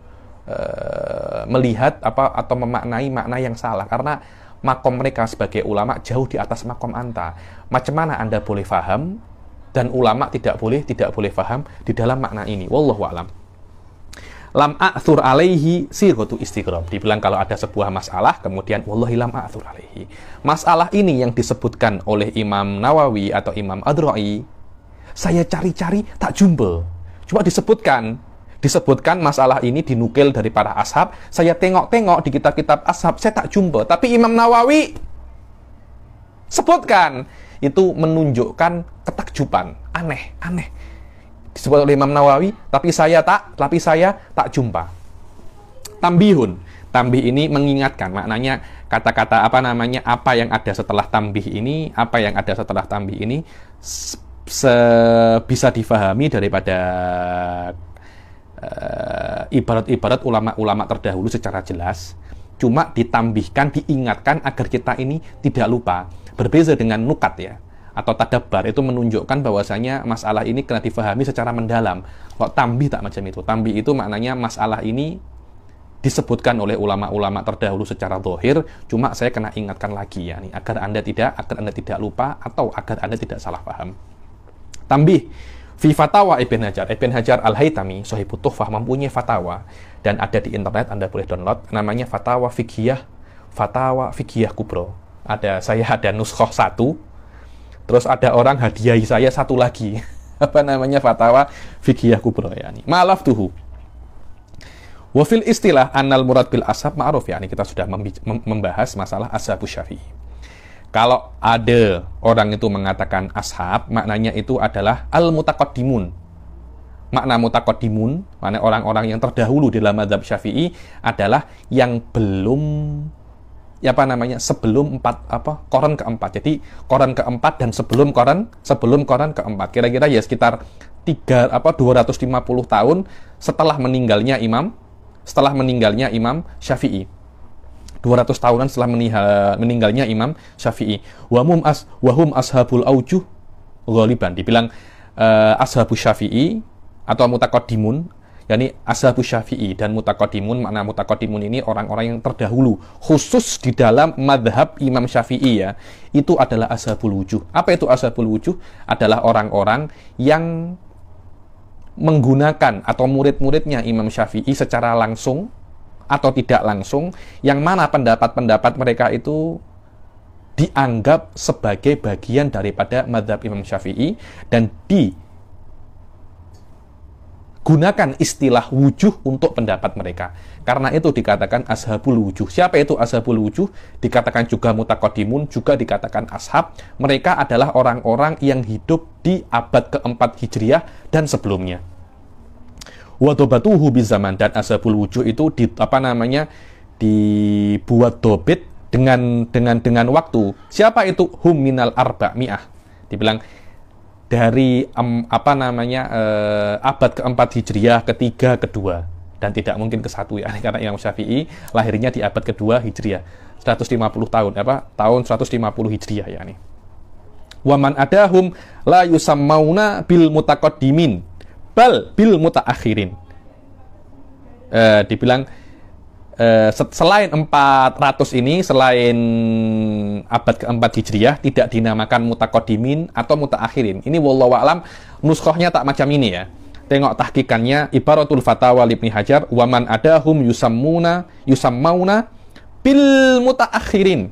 melihat atau memaknai makna yang salah. Karena makom mereka sebagai ulama jauh di atas makom Anda. Macam mana Anda boleh faham? Dan ulama tidak boleh faham di dalam makna ini. Wallahu a'lam. Lam a'thur alaihi sighatu istighrab. Dibilang kalau ada sebuah masalah, kemudian wallahi lam a'thur alaihi. Masalah ini yang disebutkan oleh Imam Nawawi atau Imam Ad-Ra'i, saya cari-cari tak jumpa. Cuma disebutkan masalah ini dinukil dari para ashab. Saya tengok-tengok di kitab-kitab ashab, saya tak jumpa. Tapi Imam Nawawi sebutkan. Itu menunjukkan ketakjuban, aneh. Disebut oleh Imam Nawawi, tapi saya tak jumpa. Tambihun. Tambih ini mengingatkan, maknanya kata-kata apa yang ada setelah tambih ini, bisa difahami daripada ibarat-ibarat ulama-ulama terdahulu secara jelas. Cuma ditambihkan, diingatkan agar kita ini tidak lupa. Berbeza dengan nukat ya, atau tadabbar, itu menunjukkan bahwasanya masalah ini kena difahami secara mendalam. Kalau tambih tak macam itu. Tambih itu maknanya masalah ini disebutkan oleh ulama-ulama terdahulu secara zahir, cuma saya kena ingatkan lagi ya nih, agar Anda tidak lupa atau agar Anda tidak salah paham. Tambih, fi fatawa Ibn Hajar Al-Haytami, Shahihut Tuhfah, mempunyai fatwa dan ada di internet, Anda boleh download, namanya Fatawa Fiqhiyah Kubro. Saya ada nuskhoh 1, terus ada orang hadiahi saya 1 lagi. Apa namanya? Fatawa Fiqhiyah Kubro ya nih. Ma'alaf tuhu. Wafil istilah annal murad bil ashab ma'ruf, ya ini kita sudah membahas masalah ashabus syafi'i. Kalau ada orang itu mengatakan ashab, maknanya itu adalah al-mutaqaddimun. Makna mutaqaddimun, makna orang-orang yang terdahulu di dalam mazhab Syafi'i adalah yang belum sebelum koron keempat. Jadi koron keempat dan sebelum koron keempat. Kira-kira ya sekitar 250 tahun setelah meninggalnya Imam Syafi'i. 200 tahunan setelah meninggalnya Imam Syafi'i. Wahum ashabul aujuh ghaliban. Dibilang ashabus Syafi'i atau mutaqaddimun, yakni ashabus Syafi'i dan mutaqaddimun. Makna mutaqaddimun ini orang-orang yang terdahulu, khusus di dalam madhab Imam Syafi'i ya. Itu adalah ashabul wujuh. Apa itu ashabul wujuh? Adalah orang-orang yang menggunakan atau murid-muridnya Imam Syafi'i secara langsung atau tidak langsung, yang mana pendapat-pendapat mereka itu dianggap sebagai bagian daripada mazhab Imam Syafi'i dan digunakan istilah wujuh untuk pendapat mereka. Karena itu dikatakan ashabul wujuh. Siapa itu ashabul wujuh? Dikatakan juga mutaqaddimun, juga dikatakan ashab. Mereka adalah orang-orang yang hidup di abad keempat Hijriah dan sebelumnya. Wadobatuhu bizaman, dan ashabul wujuh itu dibuat dobit dengan waktu. Siapa itu? Hum minal arba'mi'ah. Dibilang dari abad keempat Hijriah, ketiga, kedua, dan tidak mungkin ke satu ya, karena Imam Syafi'i lahirnya di abad kedua Hijriah, 150 tahun tahun 150 Hijriah ya nih. Waman adahum la yusammauna bil mutaqaddimin bal bil mutaakhirin. Dibilang selain 400 ini, selain abad keempat Hijriah, tidak dinamakan mutaqaddimin atau mutaakhirin. Ini wallahu a'lam, nuskhohnya tak macam ini ya. Tengok tahqiqannya, Ibaratul Fatawa Ibnu Hajar, waman adahum yusammauna bil mutaakhirin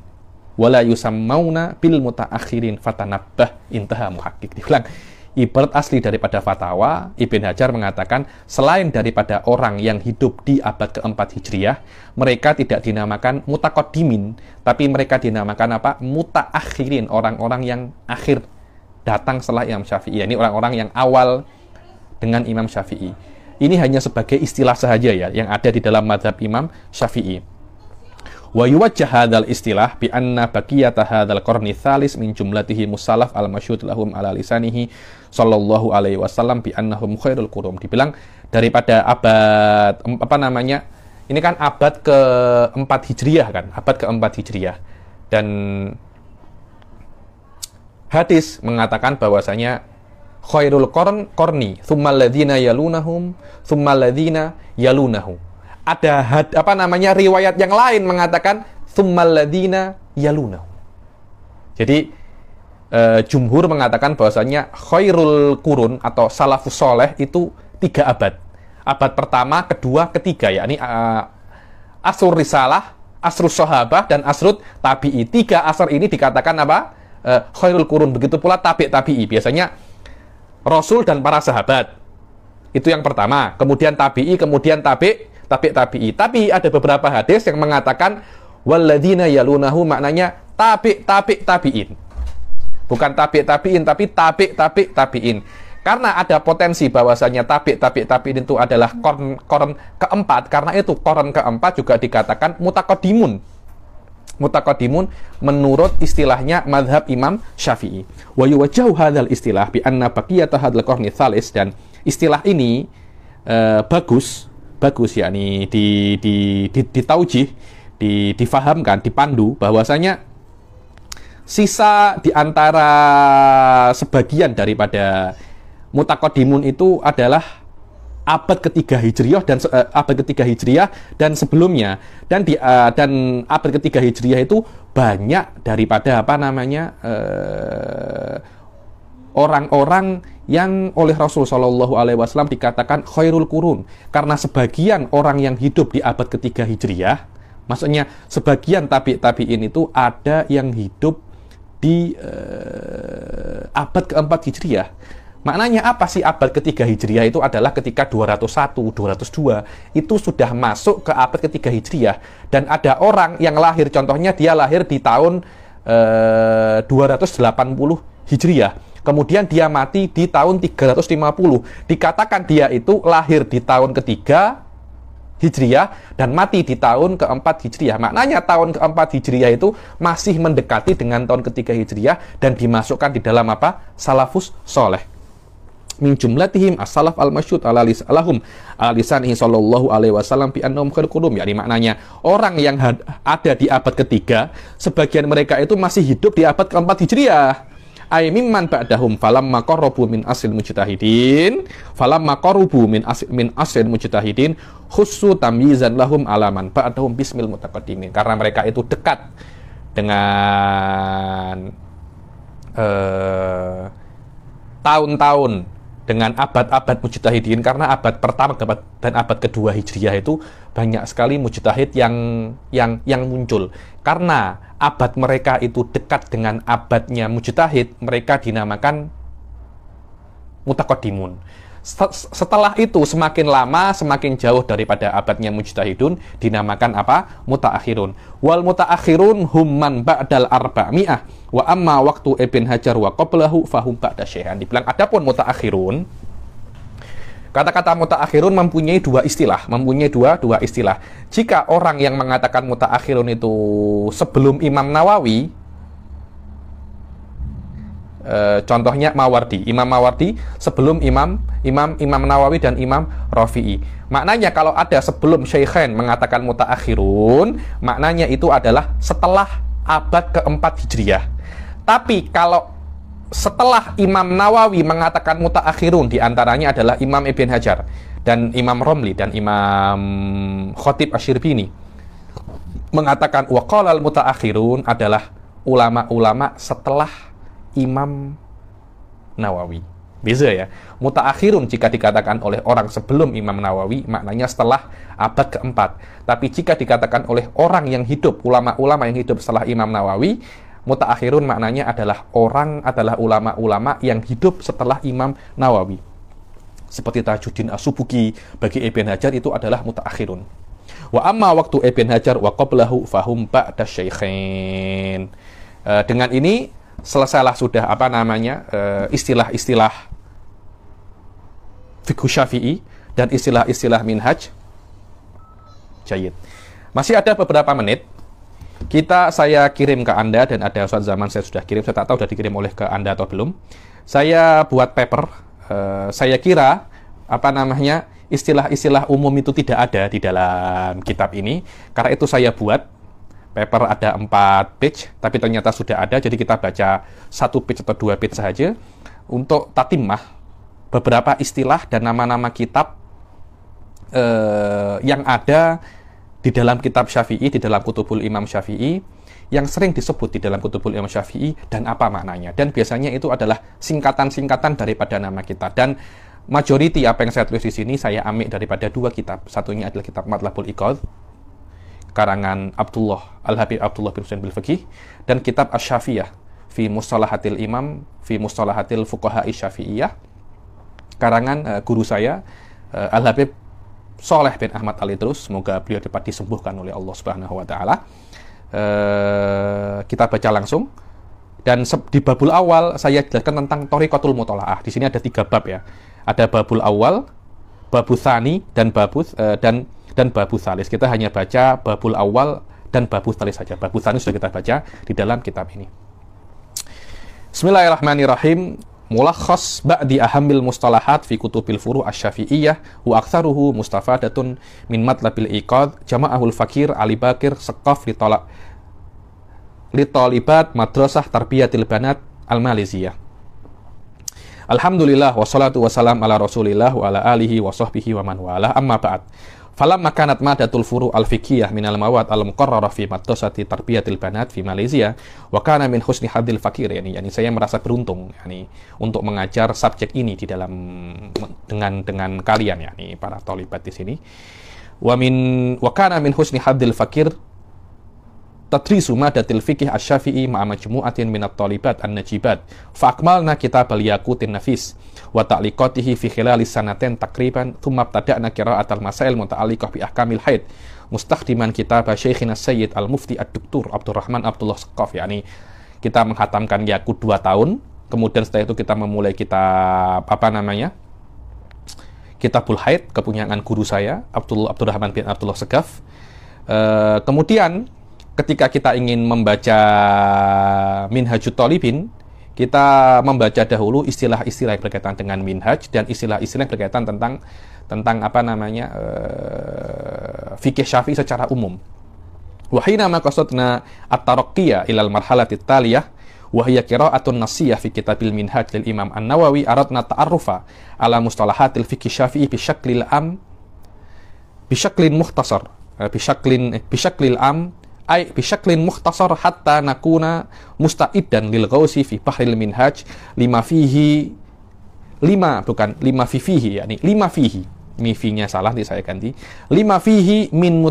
wala yusammauna bil mutaakhirin fatanabbah, intaha muhaqqiq. Dibilang ibarat asli daripada fatwa, Ibn Hajar mengatakan selain daripada orang yang hidup di abad keempat Hijriah, mereka tidak dinamakan mutaqaddimin, tapi mereka dinamakan mutaakhirin, orang-orang yang akhir datang setelah Imam Syafi'i. Ini orang-orang yang awal dengan Imam Syafi'i. Ini hanya sebagai istilah sahaja ya, yang ada di dalam mazhab Imam Syafi'i. Wa yuwajjah hadzal istilah bi anna baqiyata hadzal qarni tsalis min jumlatihi musallaf al-masyhud lahum ala lisanihi sallallahu alaihi wasallam bi annahum khairul qurun. Dibilang daripada abad ini kan abad ke-4 Hijriah kan, abad ke-4 Hijriah. Dan hadis mengatakan bahwasanya khairul qarni tsummal ladzina yalunahum tsummal ladzina yalunahum. Ada riwayat yang lain mengatakan tsummal ladzina yalunahu. Jadi jumhur mengatakan bahwasanya khairul qurun atau salafus soleh itu 3 abad. Abad pertama, kedua, ketiga, yakni asrul risalah, asrul sahabah, dan asrul tabi'i. 3 asar ini dikatakan khairul qurun. Begitu pula tabi'i. Biasanya Rasul dan para sahabat. Itu yang pertama. Kemudian tabi'i, kemudian tabi'i. Tapi ada beberapa hadis yang mengatakan walladzina yalunahu, maknanya tabi'in. Bukan tabi'in, tapi tabi'in. Karena ada potensi bahwasanya tabi'in itu adalah koron keempat. Karena itu koron keempat juga dikatakan mutaqaddimun. Mutaqaddimun menurut istilahnya mazhab Imam Syafi'i. Wa yuwajjahu hadzal istilah bi anna baqiyata hadzal qarni tsalis, dan istilah ini bagus yakni ditaujih, difahamkan, dipandu bahwasanya sisa di antara sebagian daripada mutaqaddimun itu adalah abad ketiga Hijriyah dan sebelumnya, dan abad ketiga Hijriyah itu banyak daripada orang-orang yang oleh Rasul Shallallahu Alaihi Wasallam dikatakan khairul qurun, karena sebagian orang yang hidup di abad ketiga Hijriyah, maksudnya sebagian tabi'in itu ada yang hidup di abad keempat Hijriyah. Maknanya apa sih abad ketiga Hijriyah? Itu adalah ketika 201, 202 itu sudah masuk ke abad ketiga Hijriyah, dan ada orang yang lahir, contohnya dia lahir di tahun 280 Hijriyah, kemudian dia mati di tahun 350, dikatakan dia itu lahir di tahun ketiga Hijriyah dan mati di tahun keempat Hijriyah. Maknanya tahun keempat Hijriyah itu masih mendekati dengan tahun ketiga Hijriyah dan dimasukkan di dalam apa? Salafus soleh. Min jumlatihim as-salaf al-masyhud ala lisanihi sallallahu alaihi wasallam bi annahum khairul qurun. Yani maknanya orang yang ada di abad ketiga, sebagian mereka itu masih hidup di abad keempat Hijriyah. Ay mimman ba'dahum falamma qarrabu min asil mujtahidin khussu tamyizan lahum alaman ba'dahum bismil mutaqaddimin. Karena mereka itu dekat dengan tahun-tahun, dengan abad-abad mujtahidin, karena abad pertama dan abad kedua Hijriyah itu banyak sekali mujtahid yang muncul. Karena abad mereka itu dekat dengan abadnya mujtahid, mereka dinamakan mutaqaddimun. Setelah itu semakin lama, semakin jauh daripada abadnya mujtahidun, dinamakan apa? Mutaakhirun. Wal mutaakhirun hum man ba'dal arba'mi'ah wa amma waktu Ibn Hajar wa qablahu fahum ba'da syai'an. Dibilang adapun mutaakhirun, kata-kata mutaakhirun mempunyai dua istilah. Jika orang yang mengatakan mutaakhirun itu sebelum Imam Nawawi, contohnya Mawardi, Imam Mawardi sebelum Imam Nawawi dan Imam Rafi'i. Maknanya kalau ada sebelum Syaikhain mengatakan mutaakhirun, maknanya itu adalah setelah abad keempat Hijriyah. Tapi kalau setelah Imam Nawawi mengatakan mutaakhirun, diantaranya adalah Imam Ibn Hajar dan Imam Romli dan Imam Khatib Asy-Syirbini, mengatakan waqala al-mutaakhirun adalah ulama-ulama setelah Imam Nawawi. Beza ya. Mutaakhirun jika dikatakan oleh orang sebelum Imam Nawawi, maknanya setelah abad keempat. Tapi jika dikatakan oleh orang yang hidup, ulama-ulama yang hidup setelah Imam Nawawi, mutaakhirun maknanya adalah ulama-ulama yang hidup setelah Imam Nawawi. Seperti Tajuddin As-Subuki bagi Ibn Hajar itu adalah mutaakhirun. Wa amma waktu Ibn Hajar wa qablahu fahum ba'da syaikhain. Dengan ini selesailah sudah istilah-istilah fiqh Syafi'i dan istilah-istilah minhaj. Jayid. Masih ada beberapa menit. Saya kirim ke Anda, dan ada suatu zaman saya sudah kirim, saya tak tahu sudah dikirim oleh ke Anda atau belum. Saya buat paper. Saya kira istilah-istilah umum itu tidak ada di dalam kitab ini. Karena itu saya buat paper ada 4 page, tapi ternyata sudah ada, jadi kita baca 1 page atau 2 page saja untuk tatimah beberapa istilah dan nama-nama kitab yang ada di dalam kitab Syafi'i, di dalam Kutubul Imam Syafi'i, yang sering disebut di dalam Kutubul Imam Syafi'i, dan apa maknanya. Dan biasanya itu adalah singkatan-singkatan daripada nama kita. Dan majority apa yang saya tulis di sini saya ambil daripada 2 kitab. Satunya adalah kitab Matlabul Iqadh karangan Al-Habib Abdullah bin Husain Bil-Fiqih, dan kitab Asy-Syafiyah fi Mustalahatil Imam fi Mustalahatil Fuqaha'i Syafi'iyah karangan guru saya Al-Habib Shalih bin Ahmad Al-Idrus, semoga beliau dapat disembuhkan oleh Allah Subhanahu wa taala. Kita baca langsung. Dan di babul awal saya jelaskan tentang Thariqatul Muthala'ah. Di sini ada 3 bab ya. Ada babul awal, babul tsani, dan babul tsalis. Kita hanya baca babul awal dan babul tsalis saja. Babul tsani sudah kita baca di dalam kitab ini. Bismillahirrahmanirrahim. Mulakhas ba'di ahamil mustalahat fi kutubil furu' asy-syafi'iyyah wa aktsaruhu mustafadatun min matlabil iqadh jama'ahul fakir Ali Bakir Sekaf li talibat madrasah tarbiyatil banat al-Maliziyah. Alhamdulillah wassalatu wassalam ala Rasulillah wa ala alihi wa sahbihi wa man wala, amma ba'd. Falamma kanat madatul furu' al-fiqhiyah minal mawad al-muqarrarah fi madrasati tarbiyatil banat fi Malaysia wa kana min husni hadil fakir, yani saya merasa beruntung untuk mengajar subjek ini di dalam dengan kalian, yakni para thalibat di sini. Wa kana min husni hadil fakir tadrisu madatil fiqh asy-Syafi'i ma'a majmu'atin minat thalibat an-najibat fa akmalna kitab al-yaqutin nafis wa ta'liqatihi fi khilal sanatain takriban thumma ibtada'na qira'atal masail muta'alliqah bi ahkamil haid mustakhdiman kitab Syekhina Sayyid Al-Mufti Ad-Doktor Abdurrahman Abdullah Seqaf, yakni kita menghatamkan Yaqut 2 tahun, kemudian setelah itu kita memulai kitab Kitabul Haid kepunyaan guru saya Abdurrahman bin Abdullah Seqaf. Kemudian ketika kita ingin membaca Minhajut Thalibin, kita membaca dahulu istilah-istilah yang berkaitan dengan minhaj dan istilah-istilah yang berkaitan tentang fikih Syafi'i secara umum. Wa hina ma qasadna at-taraqqiyah ila al-marhalati at-taliyah wa hiya qira'atun nasiyah fi kitabil minhaj lil Imam An-Nawawi aradna ta'arrufa ala mustalahatil fikih Syafi'i bi syaklin mukhtasar bisyaklin mukhtasar hatta nakuna musta'iddan lil ghausi fi bahril minhaj lima fihi mifinya salah, saya ganti, lima fihi min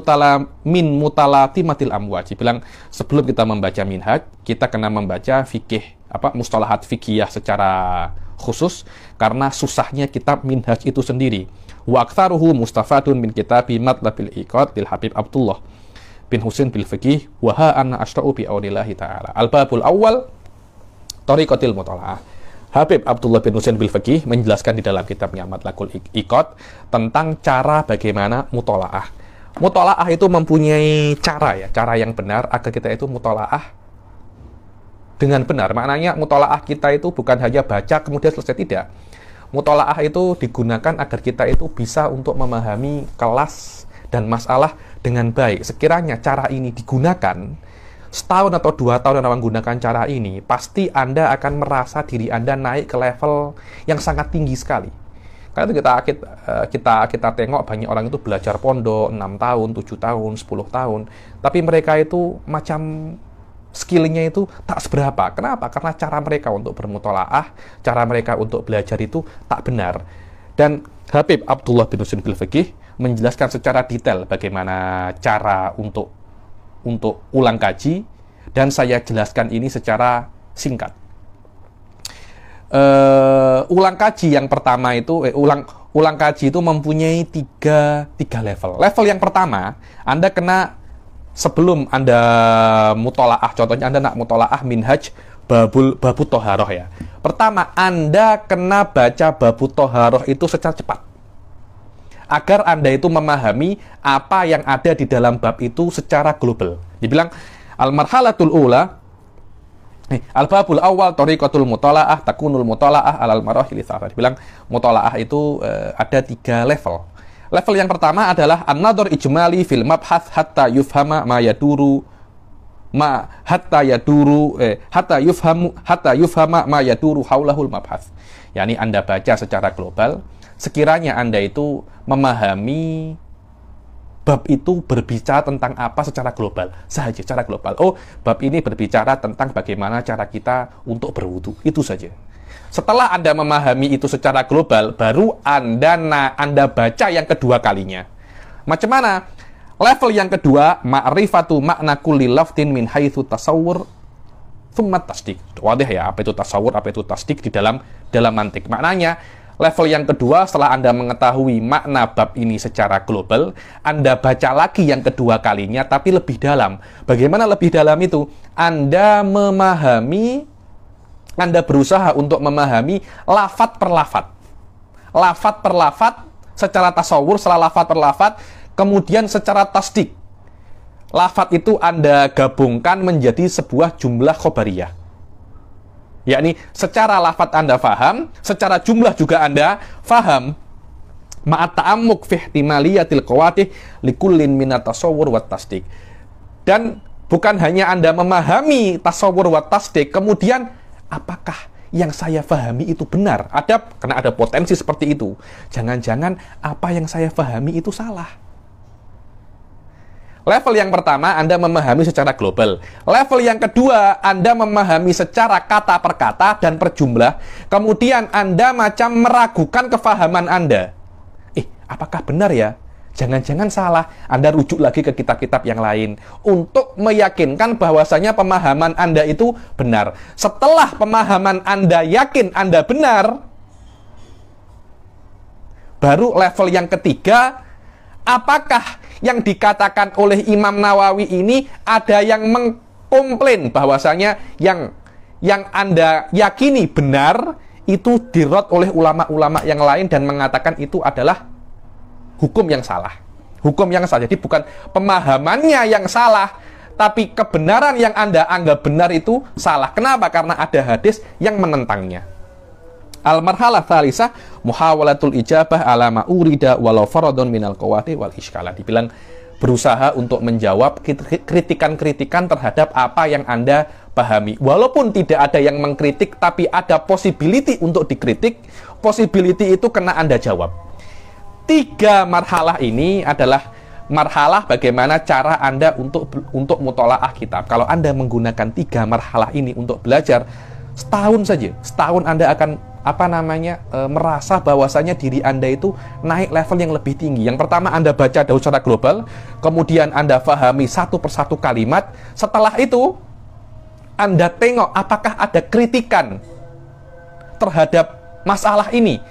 mutalatimatil amwaj. Bilang sebelum kita membaca minhaj, kita kena membaca fikih mustalahat fikih secara khusus karena susahnya kitab minhaj itu sendiri. Wa aktsaruhu mustafadun min kitabi matlabil iqad lil Habib Abdullah bin Husain bil Fiqih wa ha anna ashra'u bi aunillahi ta'ala. Al-babul awal tariqatil mutalaah. Habib Abdullah bin Husain bil Fiqih menjelaskan di dalam kitabnya Matlaqul Iqad tentang cara bagaimana mutalaah. Mutalaah itu mempunyai cara yang benar agar kita itu mutalaah dengan benar. Maknanya mutalaah kita itu bukan hanya baca kemudian selesai, tidak. Mutalaah itu digunakan agar kita itu bisa untuk memahami kelas dan masalah dengan baik. Sekiranya cara ini digunakan setahun atau 2 tahun Anda menggunakan cara ini, pasti Anda akan merasa diri Anda naik ke level yang sangat tinggi sekali. Karena itu kita tengok banyak orang itu belajar pondok 6 tahun, 7 tahun, 10 tahun, tapi mereka itu macam skillnya itu tak seberapa. Kenapa? Karena cara mereka untuk bermutalaah, cara mereka untuk belajar itu tak benar. Dan Habib Abdullah bin Husain bil Fiqih menjelaskan secara detail bagaimana cara untuk ulang kaji, dan saya jelaskan ini secara singkat. Ulang kaji yang pertama itu ulang kaji itu mempunyai tiga level. Level yang pertama, Anda kena sebelum Anda mutolaah, contohnya Anda nak mutolaah minhaj babut toharoh ya. Pertama, Anda kena baca babut toharoh itu secara cepat, agar Anda itu memahami apa yang ada di dalam bab itu secara global. Dibilang al-marhalatul ula, al-babul awal tariqatul mutalaah takunul mutalaah alal marahil tsara. Dibilang mutalaah itu ada 3 level. Level yang pertama adalah an-nadhar ijmali fil mabhath hatta yufhama ma yaduru hatta yufhama ma yaduru haulahul mabhath. Yani Anda baca secara global, sekiranya Anda itu memahami bab itu berbicara tentang apa secara global saja, secara global. Oh, bab ini berbicara tentang bagaimana cara kita untuk berwudu, itu saja. Setelah Anda memahami itu secara global, baru Anda baca yang kedua kalinya. Macam mana? Level yang kedua, ma'rifatu makna kulli lafdin min haitsu tasawwur tsumma tasdiq. Wadah ya, apa itu tasawwur, apa itu tasdiq di dalam mantik. Maknanya, level yang kedua, setelah Anda mengetahui makna bab ini secara global, Anda baca lagi yang kedua kalinya, tapi lebih dalam. Bagaimana lebih dalam itu? Anda berusaha untuk memahami lafat per lafat. Lafat per lafat secara tasawur, setelah lafat per lafat, kemudian secara tasdik. Lafat itu Anda gabungkan menjadi sebuah jumlah khobariyah. Yakni secara lafat Anda faham, secara jumlah juga Anda faham. Ma'at ta'ammuk fi ihtimaliyatil qawadih likullin minat tasawur wa tasdik. Dan bukan hanya Anda memahami tasawur wa tasdik, kemudian apakah yang saya pahami itu benar. Karena ada potensi seperti itu. Jangan-jangan apa yang saya pahami itu salah. Level yang pertama, Anda memahami secara global. Level yang kedua, Anda memahami secara kata per kata dan per jumlah. Kemudian Anda macam meragukan kefahaman Anda. Apakah benar ya? Jangan-jangan salah. Anda rujuk lagi ke kitab-kitab yang lain untuk meyakinkan bahwasanya pemahaman Anda itu benar. Setelah pemahaman Anda yakin Anda benar, baru level yang ketiga, apakah yang dikatakan oleh Imam Nawawi ini ada yang mengkomplain bahwasanya yang Anda yakini benar itu dirot oleh ulama-ulama yang lain dan mengatakan itu adalah hukum yang salah. Hukum yang salah. Jadi bukan pemahamannya yang salah, tapi kebenaran yang Anda anggap benar itu salah. Kenapa? Karena ada hadis yang menentangnya. Al-marhalah thalisah muhawalatul ijabah ala ma'urida walau faradun minal qawadi wal iskala. Dibilang berusaha untuk menjawab kritikan-kritikan terhadap apa yang Anda pahami. Walaupun tidak ada yang mengkritik, tapi ada possibility untuk dikritik. Possibility itu kena Anda jawab. 3 marhalah ini adalah marhalah bagaimana cara Anda untuk mutolaah kitab. Kalau Anda menggunakan 3 marhalah ini untuk belajar, setahun saja, setahun Anda akan merasa bahwasanya diri Anda itu naik level yang lebih tinggi. Yang pertama, Anda baca daun secara global, kemudian Anda fahami satu persatu kalimat. Setelah itu, Anda tengok apakah ada kritikan terhadap masalah ini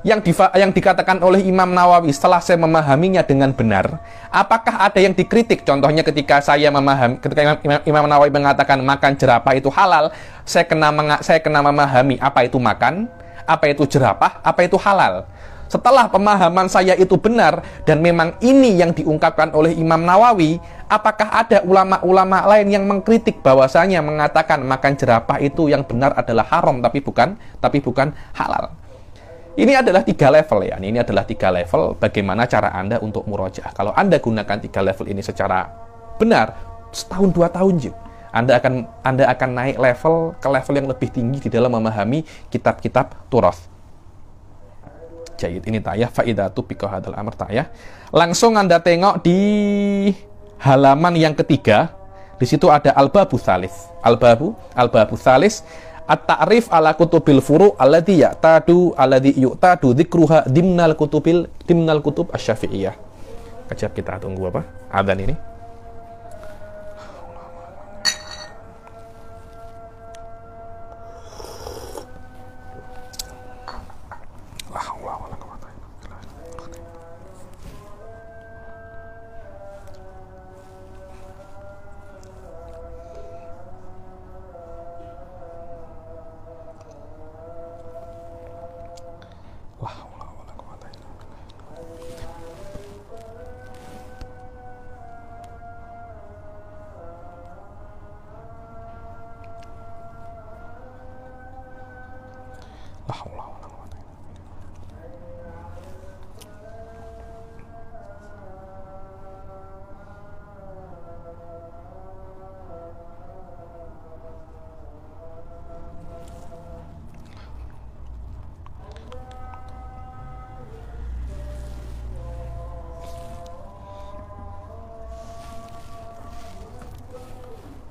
yang dikatakan oleh Imam Nawawi setelah saya memahaminya dengan benar. Apakah ada yang dikritik? Contohnya ketika Imam Nawawi mengatakan makan jerapah itu halal, saya kena memahami apa itu makan, apa itu jerapah, apa itu halal. Setelah pemahaman saya itu benar dan memang ini yang diungkapkan oleh Imam Nawawi, apakah ada ulama-ulama lain yang mengkritik bahwasanya mengatakan makan jerapah itu yang benar adalah haram tapi bukan halal? Ini adalah 3 level ya. Ini adalah 3 level bagaimana cara Anda untuk murojaah. Kalau Anda gunakan 3 level ini secara benar, setahun 2 tahun juga, Anda akan naik level ke level yang lebih tinggi di dalam memahami kitab-kitab turath. Jayid, ini tayah faidatu biqah hadal amr tayah. Langsung Anda tengok di halaman yang ketiga. Di situ ada al-babu tsalis. Al-babu tsalis. At-ta'rif ala kutubil furu' alladhi yu'tadu dzikruha dimnal kutub asy-syafi'iyah. Kejap kita tunggu apa? Adzan ini.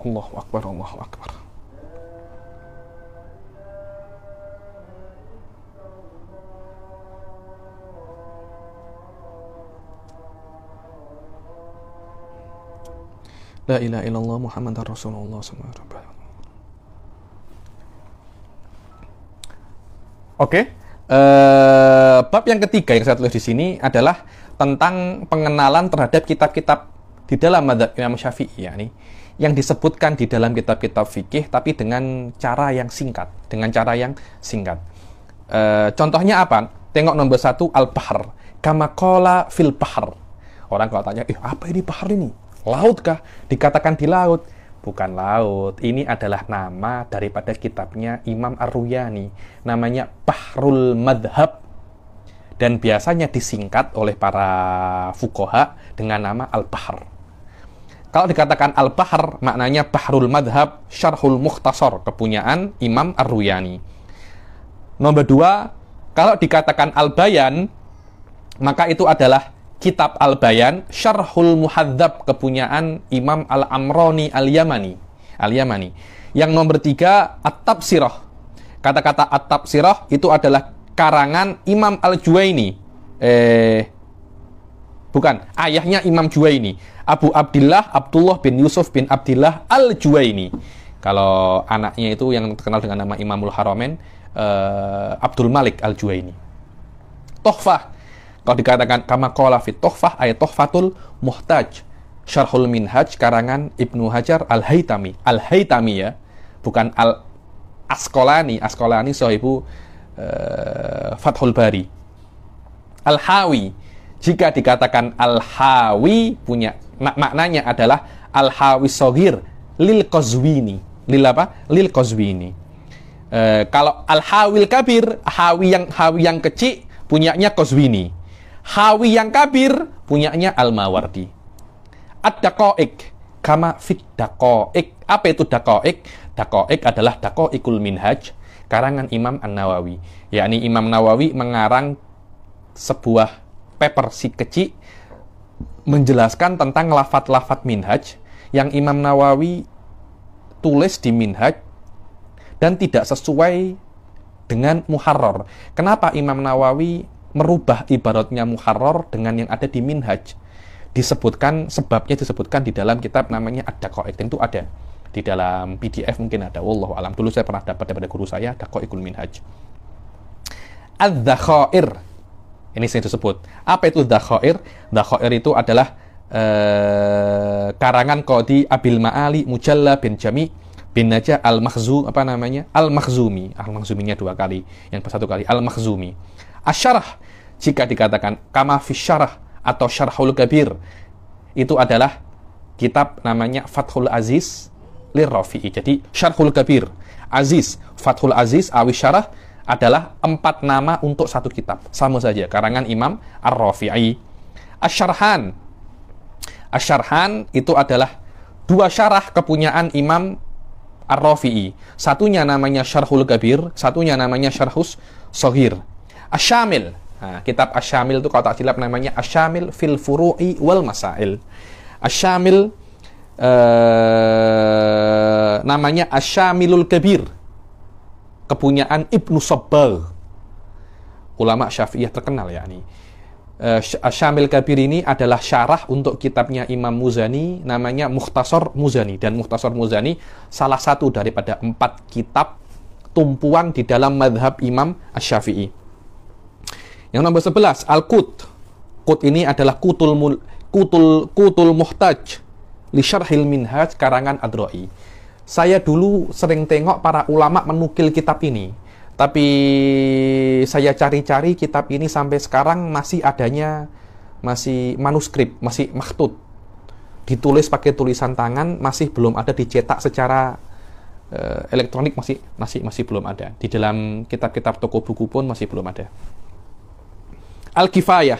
Allahu Akbar, Allahu Akbar. La ilaha illallah Muhammadar Rasulullah sallallahu alaihi wasallam. Oke. Bab yang ketiga yang saya tulis di sini adalah tentang pengenalan terhadap kitab-kitab di dalam mazhab Imam Syafi'i, yakni yang disebutkan di dalam kitab-kitab fikih tapi dengan cara yang singkat, contohnya apa? Tengok nomor 1, al-bahr, kama qala fil bahr. Orang kalau tanya, apa ini bahr ini? Laut kah? Dikatakan di laut. Bukan laut, ini adalah nama daripada kitabnya Imam Ar-Ruyani, namanya Bahrul Madhab, dan biasanya disingkat oleh para fuqaha dengan nama al-bahr. Kalau dikatakan al-bahr, maknanya Bahrul Madhab Syarhul Mukhtasar, kepunyaan Imam Ar-Ruyani. Nomor 2, kalau dikatakan Al-Bayan, maka itu adalah kitab Al-Bayan, Syarhul Muhadzab, kepunyaan Imam Al-Amrani Al-Yamani. Yang nomor 3, At-Tafsirah. Kata-kata At-Tafsirah itu adalah karangan Imam Al-Juwaini. Bukan, ayahnya Imam Juwaini, Abu Abdillah Abdullah bin Yusuf bin Abdillah Al-Juwaini. Kalau anaknya itu yang terkenal dengan nama Imamul Haramain, Abdul Malik Al-Juwaini. Tuhfah, kalau dikatakan kama qala fit Tuhfah, ayat Tuhfatul Muhtaj, Syarhul Minhaj, karangan Ibnu Hajar Al-Haytami. Al-Haytami ya, bukan Al-Asqalani. Asqalani sahibu Fathul Bari. Al-Hawi, jika dikatakan Al-Hawi, punya maknanya adalah Al-Hawi Shaghir lil Qazwini. Lil apa? Lil Qazwini. Kalau Al-Hawil Kabir, hawi yang kecil, punyanya Qazwini. Hawi yang kabir, punyanya Al-Mawardi. Ad-Daqa'iq, kama fit Daqa'iq. Apa itu Daqa'iq? Daqa'iq adalah Daqa'iqul Minhaj, karangan Imam An-Nawawi. Yakni Imam Nawawi mengarang sebuah paper si kecil menjelaskan tentang lafat-lafat minhaj yang Imam Nawawi tulis di minhaj dan tidak sesuai dengan muharrar. Kenapa Imam Nawawi merubah ibaratnya muharrar dengan yang ada di minhaj? Sebabnya disebutkan di dalam kitab namanya Ad-Daqa'iq. Tentu ada di dalam PDF, mungkin ada, wallahu alam. Dulu saya pernah dapat daripada guru saya, Daqa'iqul Minhaj. Adz-Dzakhair, ini saya disebut. Apa itu Dzakhair? Dzakhair itu adalah karangan Qadi Abil Ma'ali Mujalla bin Jami bin Najah Al-Makhzumi. Al-Makhzuminya 2 kali, yang 1 kali Al-Makhzumi. Asyarah, jika dikatakan kama fi syarah atau Syarhul Kabir, itu adalah kitab namanya Fathul Aziz Lirrafi'i. Jadi Syarhul Kabir, Aziz, Fathul Aziz, awi syarah adalah 4 nama untuk 1 kitab. Sama saja, karangan Imam Ar-Rafi'i. Asyarhan, Asyarhan itu adalah 2 syarah kepunyaan Imam Ar-Rafi'i. Satunya namanya Syarhul Kabir, satunya namanya Syarhus Shaghir. Asyamil, nah, kitab Asyamil itu kalau tak silap namanya Asyamil fil Furu'i wal Masail. Asyamil namanya Asyamilul Kabir, kepunyaan Ibnu Sabbagh, ulama Syafi'iyah terkenal yakni. Asyamil Kabir ini adalah syarah untuk kitabnya Imam Muzani namanya Mukhtasar Muzani, dan Mukhtasar Muzani salah satu daripada 4 kitab tumpuan di dalam madhab Imam Asy-Syafi'i. Yang nomor 11, Al-Qut. Qut ini adalah Qutul Muhtaj li Syarhil Minhaj, karangan Ad-Ra'i. Saya dulu sering tengok para ulama menukil kitab ini, tapi saya cari-cari kitab ini sampai sekarang masih adanya, masih manuskrip, masih makhtut, ditulis pakai tulisan tangan, masih belum ada dicetak secara elektronik, masih belum ada. Di dalam kitab-kitab toko buku pun masih belum ada. Al-Kifayah,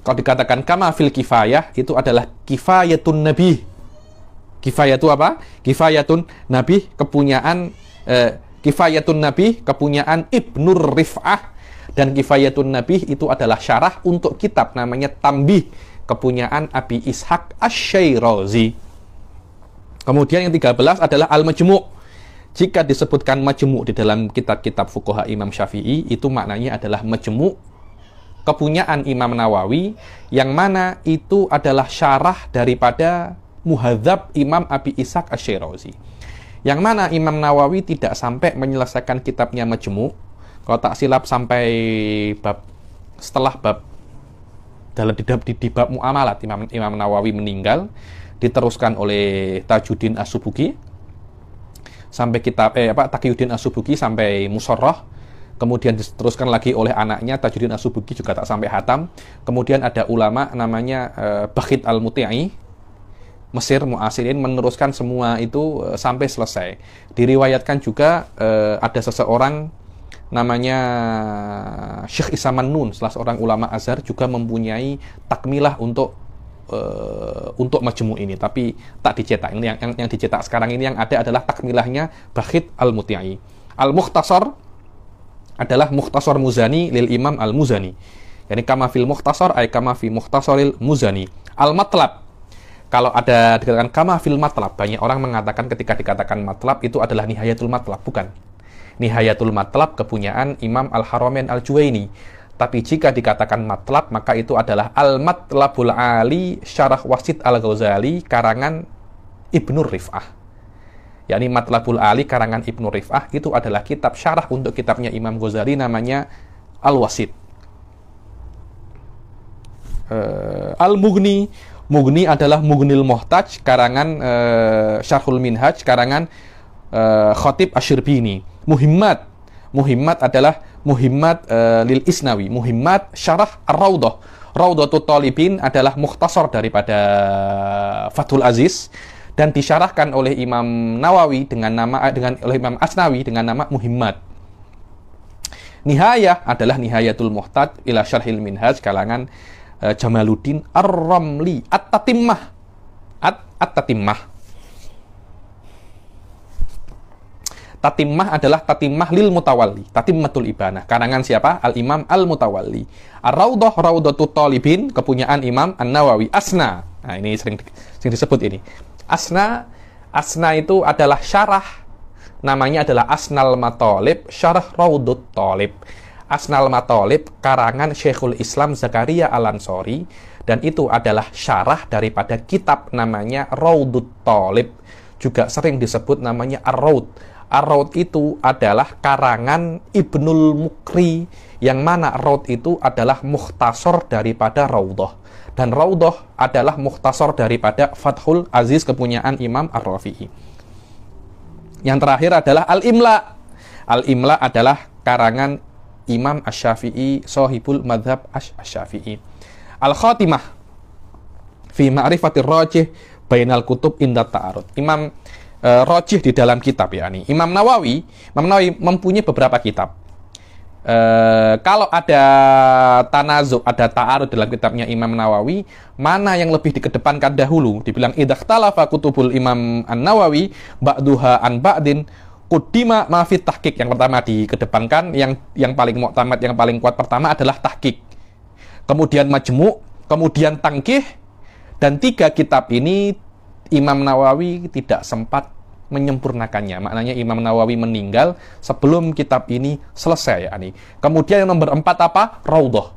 kalau dikatakan kama fil Kifayah, itu adalah Kifayatun Nabi. Kifayah itu apa? Kifayatun Nabi, kepunyaan Kifayatun Nabi, kepunyaan Ibnur Rif'ah. Dan Kifayatun Nabi itu adalah syarah untuk kitab namanya Tambih, kepunyaan Abi Ishaq Asy-Syairazi. Kemudian yang 13 adalah Al-Majmu'. Jika disebutkan Majmu' di dalam kitab-kitab fuqaha Imam Syafi'i, itu maknanya adalah Majmu', kepunyaan Imam Nawawi, yang mana itu adalah syarah daripada Muhadzab Imam Abi Ishaq Asy-Syairazi. Yang mana Imam Nawawi tidak sampai menyelesaikan kitabnya Majmu', kalau tak silap sampai setelah bab di bab muamalat Imam Nawawi meninggal, diteruskan oleh Tajuddin As-Subuki sampai kitab Taqiyuddin As-Subuki sampai Musharrah. Kemudian diteruskan lagi oleh anaknya Tajuddin As-Subuki, juga tak sampai hatam. Kemudian ada ulama namanya Bakhit Al-Muti'i, Mesir Mu'asirin, meneruskan semua itu sampai selesai. Diriwayatkan juga ada seseorang namanya Syekh Isa Mannun, salah seorang ulama Azhar, juga mempunyai takmilah untuk Majmu' ini, tapi tak dicetak. Ini yang dicetak sekarang ini yang ada adalah takmilahnya Bakhit Al-Muti'i. Al-Mukhtasar adalah Mukhtasar Muzani lil Imam Al-Muzani. Yani kama fil Mukhtasar ay kama fi Mukhtasaril Muzani. Al-Matlab, kalau ada dikatakan kama fil Matlab, banyak orang mengatakan ketika dikatakan Matlab itu adalah Nihayatul Matlab. Bukan. Nihayatul Matlab kepunyaan Imam Al-Haramain Al-Juwaini. Tapi jika dikatakan Matlab, maka itu adalah Al-Matlabul Ali Syarah Wasit Al-Ghazali karangan Ibnu Rif'ah. yakni Matlabul Ali karangan Ibnu Rif'ah, itu adalah kitab syarah untuk kitabnya Imam Ghazali namanya Al-Wasit. Al-Mughni, Mughni adalah Mughnil Muhtaj karangan Syarhul Minhaj karangan Khatib Asy-Syirbini. Muhimmat, Muhimmat adalah Muhimmat lil Isnawi, Muhimmat syarah Ar-Raudhah. Raudhatul Talibin adalah mukhtasar daripada Fathul Aziz dan disyarahkan oleh Imam Nawawi oleh Imam Asnawi dengan nama Muhimmat. Nihayah adalah Nihayatul Muhtaj ila Syarhil Minhaj kalangan Jamaluddin Ar-Ramli. At-Tatimmah, At-Tatimmah. Tatimmah adalah Tatimmah lil Mutawalli, Tatimmatul Ibanah karangan siapa? Al-Imam Al-Mutawalli. Ar-Raudhah, Raudhatul Talibin kepunyaan Imam An-Nawawi. Asna, nah ini sering disebut ini. Asna itu adalah syarah, namanya adalah Asnal Matalib Syarah Raudhut Talib. Asnal Matalib karangan Syekhul Islam Zakaria Al-Ansori, dan itu adalah syarah daripada kitab namanya Raudhut Talib, juga sering disebut namanya Ar-Raud. Ar-Raud itu adalah karangan Ibnul Mukri, yang mana Raud itu adalah mukhtasar daripada Raudhah, dan Raudhah adalah mukhtasar daripada Fathul Aziz kepunyaan Imam Ar-Rafi'i. Yang terakhir adalah Al-Imla. Al-Imla adalah karangan Imam Asy-Syafi'i, Shahibul Madhab Asy-Syafi'i. Al-Khatimah fi ma'rifatir rajih bainal kutub inda ta'arud. Imam rajih di dalam kitab, yakni Imam Nawawi mempunyai beberapa kitab. Kalau ada tanazu, ada ta'arud dalam kitabnya Imam Nawawi, mana yang lebih dikedepankan dahulu? Dibilang idakhtalafa kutubul Imam An-Nawawi ba'duha an ba'din Qudima ma fi tahqiq. Yang pertama dikedepankan, yang paling mu'tamad, yang paling kuat pertama adalah tahqiq. Kemudian majmu', kemudian tangkih, dan 3 kitab ini Imam Nawawi tidak sempat menyempurnakannya. Maknanya Imam Nawawi meninggal sebelum kitab ini selesai, yakni. Kemudian yang nomor 4 apa? Raudhah.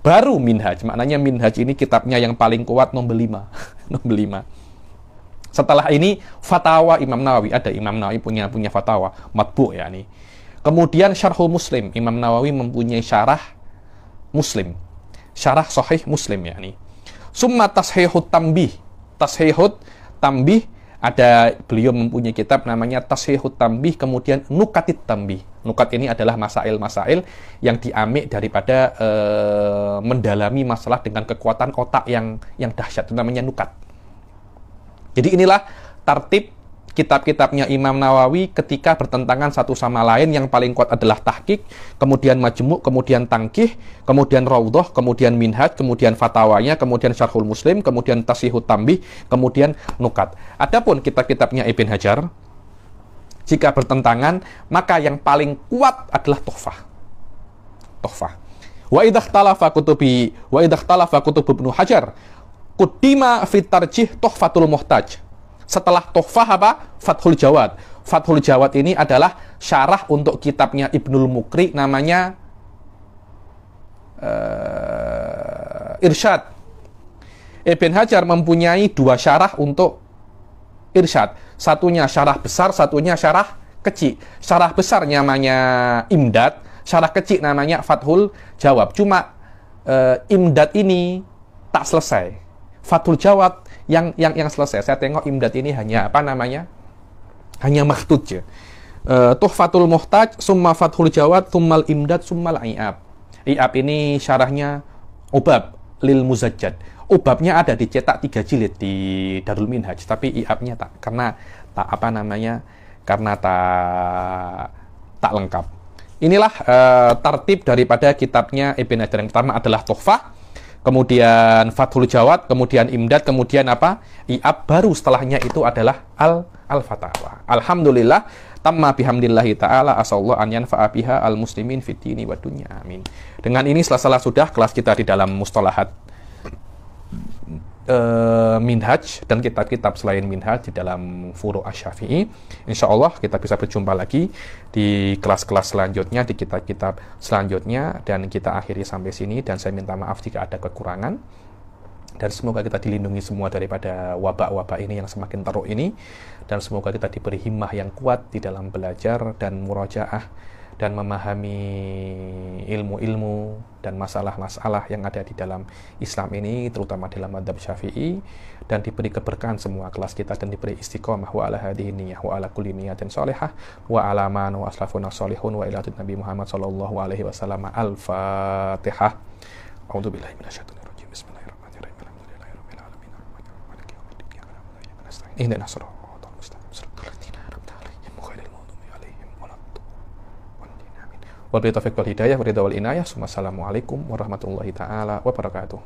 Baru Minhaj. Maknanya Minhaj ini kitabnya yang paling kuat, nomor 5. Nomor 5. Setelah ini fatwa Imam Nawawi, ada Imam Nawawi punya fatwa matbu', yakni. Kemudian Syarhul Muslim, Imam Nawawi mempunyai syarah Muslim, syarah Sahih Muslim, yakni. Summa Tashihut Tambih, Tashihut Tambih, ada beliau mempunyai kitab namanya Tashihut Tambih, kemudian Nukatit Tambih. Nukat ini adalah masail-masail yang diambil daripada mendalami masalah dengan kekuatan otak yang dahsyat, itu namanya nukat. Jadi inilah tartib kitab-kitabnya Imam Nawawi ketika bertentangan satu sama lain. Yang paling kuat adalah tahqiq, kemudian majmu', kemudian tangkih, kemudian raudhah, kemudian minhaj, kemudian fatwanya, kemudian syarhul muslim, kemudian tasihut tambih, kemudian nukat. Adapun kitab-kitabnya Ibn Hajar, jika bertentangan, maka yang paling kuat adalah tuhfah. Tuhfah. Wa idakhtalafa kutub Ibnu Hajar Qudima fit tarjih Tuhfatul Muhtaj. Setelah Tuhfah apa? Fathul Jawad. Fathul Jawad ini adalah syarah untuk kitabnya Ibnul Mukri namanya Irsyad. Ibn Hajar mempunyai 2 syarah untuk Irsyad. Satunya syarah besar, satunya syarah kecil. Syarah besar namanya Imdad, syarah kecil namanya Fathul Jawab. Cuma Imdad ini tak selesai. Fathul Jawad yang selesai. Saya tengok Imdad ini hanya hanya makhtut ya. Tuhfatul Muhtaj, summa Fathul Jawad, summal Imdad, summal I'ab. I'ab ini syarahnya Ubab lil Muzajjad. Ubabnya ada dicetak 3 jilid di Darul Minhaj, tapi I'abnya tak, karena tak lengkap. Inilah tartib daripada kitabnya Ibn Hajar. Yang pertama adalah Tuhfah, kemudian Fathul Jawad, kemudian Imdad, kemudian apa? I'ab, baru setelahnya itu adalah Al-Fatawa. Alhamdulillah, tamma bihamdillahi ta'ala asallahu an yanfa'a biha al-muslimin fid dini wad dunya. Amin. Dengan ini selesai sudah kelas kita di dalam mustalahat minhaj dan kitab-kitab selain minhaj di dalam furu' asy-Syafi'i. Insya Allah kita bisa berjumpa lagi di kelas-kelas selanjutnya, di kitab-kitab selanjutnya, dan kita akhiri sampai sini. Dan saya minta maaf jika ada kekurangan, dan semoga kita dilindungi semua daripada wabak-wabak ini yang semakin teruk ini, dan semoga kita diberi himmah yang kuat di dalam belajar dan murajaah dan memahami ilmu-ilmu dan masalah-masalah yang ada di dalam Islam ini, terutama dalam madzhab Syafi'i, dan diberi keberkahan semua kelas kita, dan diberi istiqomah wa ala hadhihi niyyah wa ala kulli niyatin shalihah wa ala man wa aslafuna shalihun wa ila Nabi Muhammad sallallahu alaihi wasallam. Al-Fatihah. A'udzubillahi minasyaitonir rajim. Bismillahirrahmanirrahim. Alhamdulillahirabbil alamin. Arrahmanirrahim. Maliki yaumiddin. Iyyaka na'budu wa iyyaka nasta'in. Ihdinas siratal mustaqim. Siratal ladzina an'amta 'alaihim ghairil maghdubi 'alaihim waladdallin. Amin. Wabillahi taufiq wal hidayah wa ridha wal inayah. Wassalamualaikum warahmatullahi taala wabarakatuh.